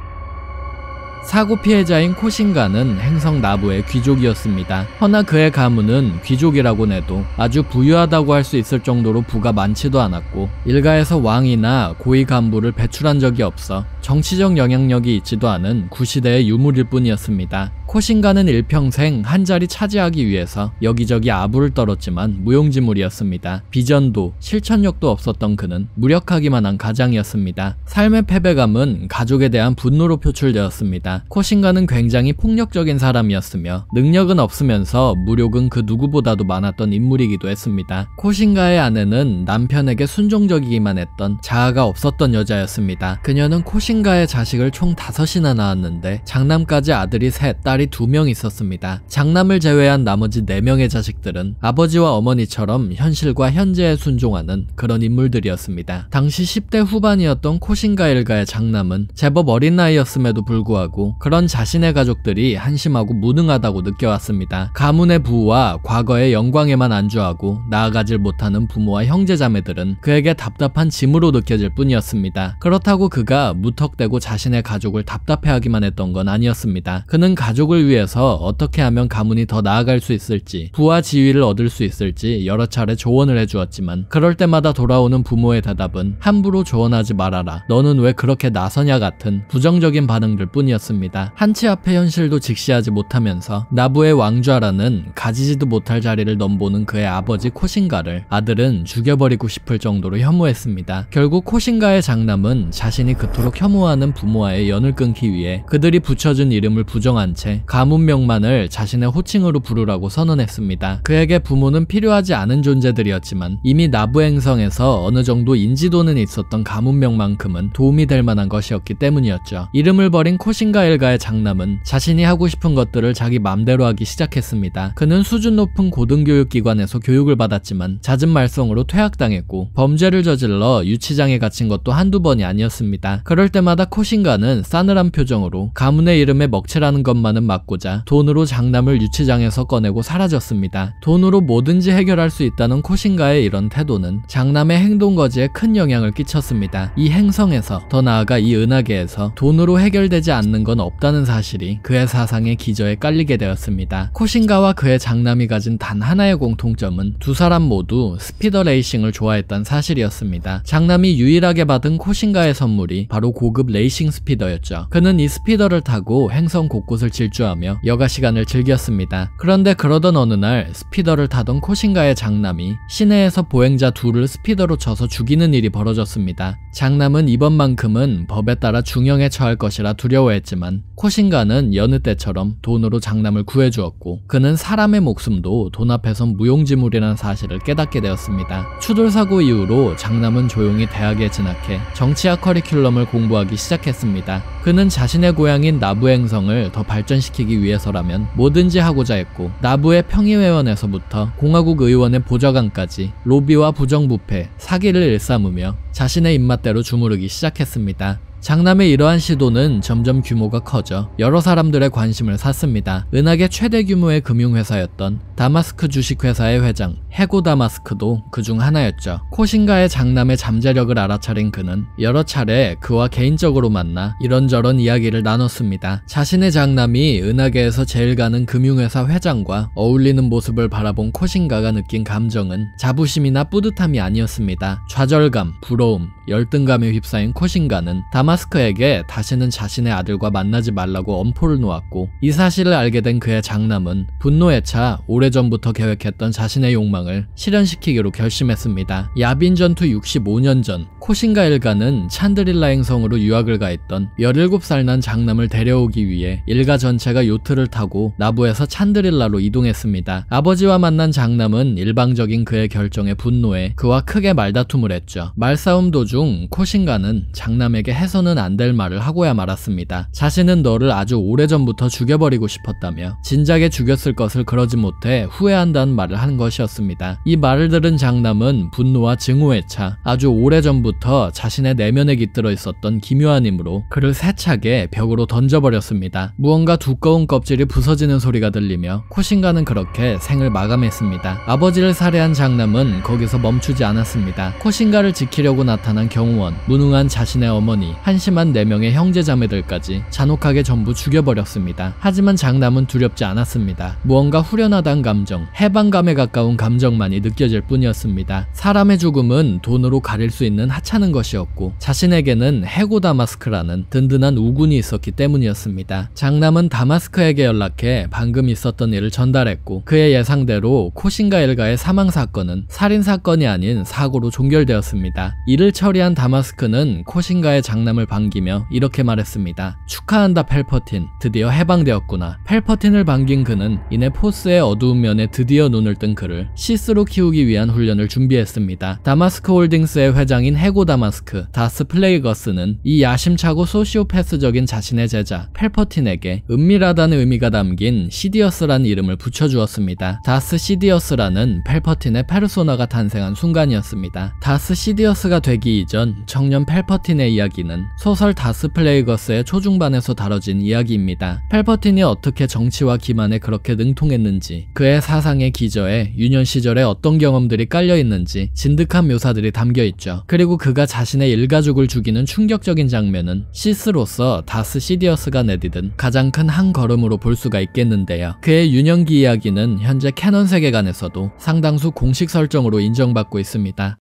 사고 피해자인 코신가는 행성 나부의 귀족이었습니다. 허나 그의 가문은 귀족이라곤 해도 아주 부유하다고 할 수 있을 정도로 부가 많지도 않았고, 일가에서 왕이나 고위 간부를 배출한 적이 없어 정치적 영향력이 있지도 않은 구시대의 유물일 뿐이었습니다. 코신가는 일평생 한 자리 차지하기 위해서 여기저기 아부를 떨었지만 무용지물이었습니다. 비전도 실천력도 없었던 그는 무력하기만 한 가장이었습니다. 삶의 패배감은 가족에 대한 분노로 표출되었습니다. 코신가는 굉장히 폭력적인 사람이었으며 능력은 없으면서 무력은 그 누구보다도 많았던 인물이기도 했습니다. 코신가의 아내는 남편에게 순종적이기만 했던 자아가 없었던 여자였습니다. 그녀는 코신가의 자식을 총 5이나 낳았는데 장남까지 아들이 3, 딸이 2명 있었습니다. 장남을 제외한 나머지 4명의 자식들은 아버지와 어머니처럼 현실과 현재에 순종하는 그런 인물들이었습니다. 당시 10대 후반이었던 코신가 일가의 장남은 제법 어린 나이였음에도 불구하고 그런 자신의 가족들이 한심하고 무능하다고 느껴왔습니다. 가문의 부와 과거의 영광에만 안주하고 나아가질 못하는 부모와 형제자매들은 그에게 답답한 짐으로 느껴질 뿐이었습니다. 그렇다고 그가 무턱대고 자신의 가족을 답답해하기만 했던 건 아니었습니다. 그는 가족을 위해서 어떻게 하면 가문이 더 나아갈 수 있을지, 부와 지위를 얻을 수 있을지 여러 차례 조언을 해주었지만 그럴 때마다 돌아오는 부모의 대답은 함부로 조언하지 말아라, 너는 왜 그렇게 나서냐 같은 부정적인 반응들 뿐이었습니다. 한치 앞의 현실도 직시하지 못하면서 나부의 왕좌라는 가지지도 못할 자리를 넘보는 그의 아버지 코신가를 아들은 죽여버리고 싶을 정도로 혐오했습니다. 결국 코신가의 장남은 자신이 그토록 혐오하는 부모와의 연을 끊기 위해 그들이 붙여준 이름을 부정한 채 가문명만을 자신의 호칭으로 부르라고 선언했습니다. 그에게 부모는 필요하지 않은 존재들이었지만 이미 나부 행성에서 어느 정도 인지도는 있었던 가문명만큼은 도움이 될 만한 것이었기 때문이었죠. 이름을 버린 코신가 일가의 장남은 자신이 하고 싶은 것들을 자기 맘대로 하기 시작했습니다. 그는 수준 높은 고등교육기관에서 교육을 받았지만 잦은 말썽으로 퇴학당했고 범죄를 저질러 유치장에 갇힌 것도 한두 번이 아니었습니다. 그럴 때마다 코신가는 싸늘한 표정으로 가문의 이름에 먹칠하는 것만은 맞고자 돈으로 장남을 유치장에서 꺼내고 사라졌습니다. 돈으로 뭐든지 해결할 수 있다는 코신가의 이런 태도는 장남의 행동거지에 큰 영향을 끼쳤습니다. 이 행성에서, 더 나아가 이 은하계에서 돈으로 해결되지 않는 건 없다는 사실이 그의 사상의 기저에 깔리게 되었습니다. 코신가와 그의 장남이 가진 단 하나의 공통점은 두 사람 모두 스피더 레이싱을 좋아했던 사실이었습니다. 장남이 유일하게 받은 코신가의 선물이 바로 고급 레이싱 스피더였죠. 그는 이 스피더를 타고 행성 곳곳을 질주하며 여가 시간을 즐겼습니다. 그런데 그러던 어느 날 스피더를 타던 코신가의 장남이 시내에서 보행자 둘을 스피더로 쳐서 죽이는 일이 벌어졌습니다. 장남은 이번만큼은 법에 따라 중형에 처할 것이라 두려워했지만 코신가는 여느 때처럼 돈으로 장남을 구해주었고 그는 사람의 목숨도 돈 앞에선 무용지물이라는 사실을 깨닫게 되었습니다. 추돌사고 이후로 장남은 조용히 대학에 진학해 정치학 커리큘럼을 공부하기 시작했습니다. 그는 자신의 고향인 나부 행성을 더 발전시키기 위해서라면 뭐든지 하고자 했고 나부의 평의회원에서부터 공화국 의원의 보좌관까지 로비와 부정부패, 사기를 일삼으며 자신의 입맛대로 주무르기 시작했습니다. 장남의 이러한 시도는 점점 규모가 커져 여러 사람들의 관심을 샀습니다. 은하계 최대 규모의 금융회사였던 다마스크 주식회사의 회장 해고 다마스크도 그중 하나였죠. 코신가의 장남의 잠재력을 알아차린 그는 여러 차례 그와 개인적으로 만나 이런저런 이야기를 나눴습니다. 자신의 장남이 은하계에서 제일 가는 금융회사 회장과 어울리는 모습을 바라본 코신가가 느낀 감정은 자부심이나 뿌듯함이 아니었습니다. 좌절감, 부러움, 열등감에 휩싸인 코신가는 다마스크에게 다시는 자신의 아들과 만나지 말라고 엄포를 놓았고 이 사실을 알게 된 그의 장남은 분노에 차 오래전부터 계획했던 자신의 욕망을 실현시키기로 결심했습니다. 야빈 전투 65년 전 코신가 일가는 찬드릴라 행성으로 유학을 가있던 17살 난 장남을 데려오기 위해 일가 전체가 요트를 타고 나부에서 찬드릴라로 이동했습니다. 아버지와 만난 장남은 일방적인 그의 결정에 분노해 그와 크게 말다툼을 했죠. 말싸움 도중 코신가는 장남에게 해서는 안 될 말을 하고야 말았습니다. 자신은 너를 아주 오래전부터 죽여버리고 싶었다며 진작에 죽였을 것을 그러지 못해 후회한다는 말을 한 것이었습니다. 이 말을 들은 장남은 분노와 증오에 차 아주 오래전부터 자신의 내면에 깃들어 있었던 기묘한 힘으로 그를 세차게 벽으로 던져버렸습니다. 무언가 두꺼운 껍질이 부서지는 소리가 들리며 코신가는 그렇게 생을 마감했습니다. 아버지를 살해한 장남은 거기서 멈추지 않았습니다. 코신가를 지키려고 나타난 경호원, 무능한 자신의 어머니, 한심한 4명의 형제자매들까지 잔혹하게 전부 죽여버렸습니다. 하지만 장남은 두렵지 않았습니다. 무언가 후련하다는 감정, 해방감에 가까운 감정만이 느껴질 뿐이었습니다. 사람의 죽음은 돈으로 가릴 수 있는 하찮은 것이었고 자신에게는 해고 다마스크라는 든든한 우군이 있었기 때문이었습니다. 장남은 다마스크에게 연락해 방금 있었던 일을 전달했고 그의 예상대로 코신가 일가의 사망사건은 살인사건이 아닌 사고로 종결되었습니다. 이를 처리한 다마스크는 코신가의 장남을 반기며 이렇게 말했습니다. 축하한다 펠퍼틴, 드디어 해방되었구나. 펠퍼틴을 반긴 그는 이내 포스의 어두운 면에 드디어 눈을 뜬 그를 시스로 키우기 위한 훈련을 준비했습니다. 다마스크 홀딩스의 회장인 해고 다마스크, 다스 플레이거스는 이 야심차고 소시오패스적인 자신의 제자 펠퍼틴에게 은밀하다는 의미가 담긴 시디어스라는 이름을 붙여주었습니다. 다스 시디어스라는 펠퍼틴의 페르소나가 탄생한 순간이었습니다. 다스 시디어스가 되기 이전 청년 펠퍼틴의 이야기는 소설 다스 플레이거스의 초중반에서 다뤄진 이야기입니다. 펠퍼틴이 어떻게 정치와 기만에 그렇게 능통했는지, 그의 사상의 기저에 유년 시절에 어떤 경험들이 깔려있는지 진득한 묘사들이 담겨있죠. 그리고 그가 자신의 일가족을 죽이는 충격적인 장면은 시스로서 다스 시디어스가 내디딘 가장 큰 한 걸음으로 볼 수가 있겠는데요. 그의 유년기 이야기는 현재 캐논 세계관에서도 상당수 공식 설정으로 인정받고 있습니다.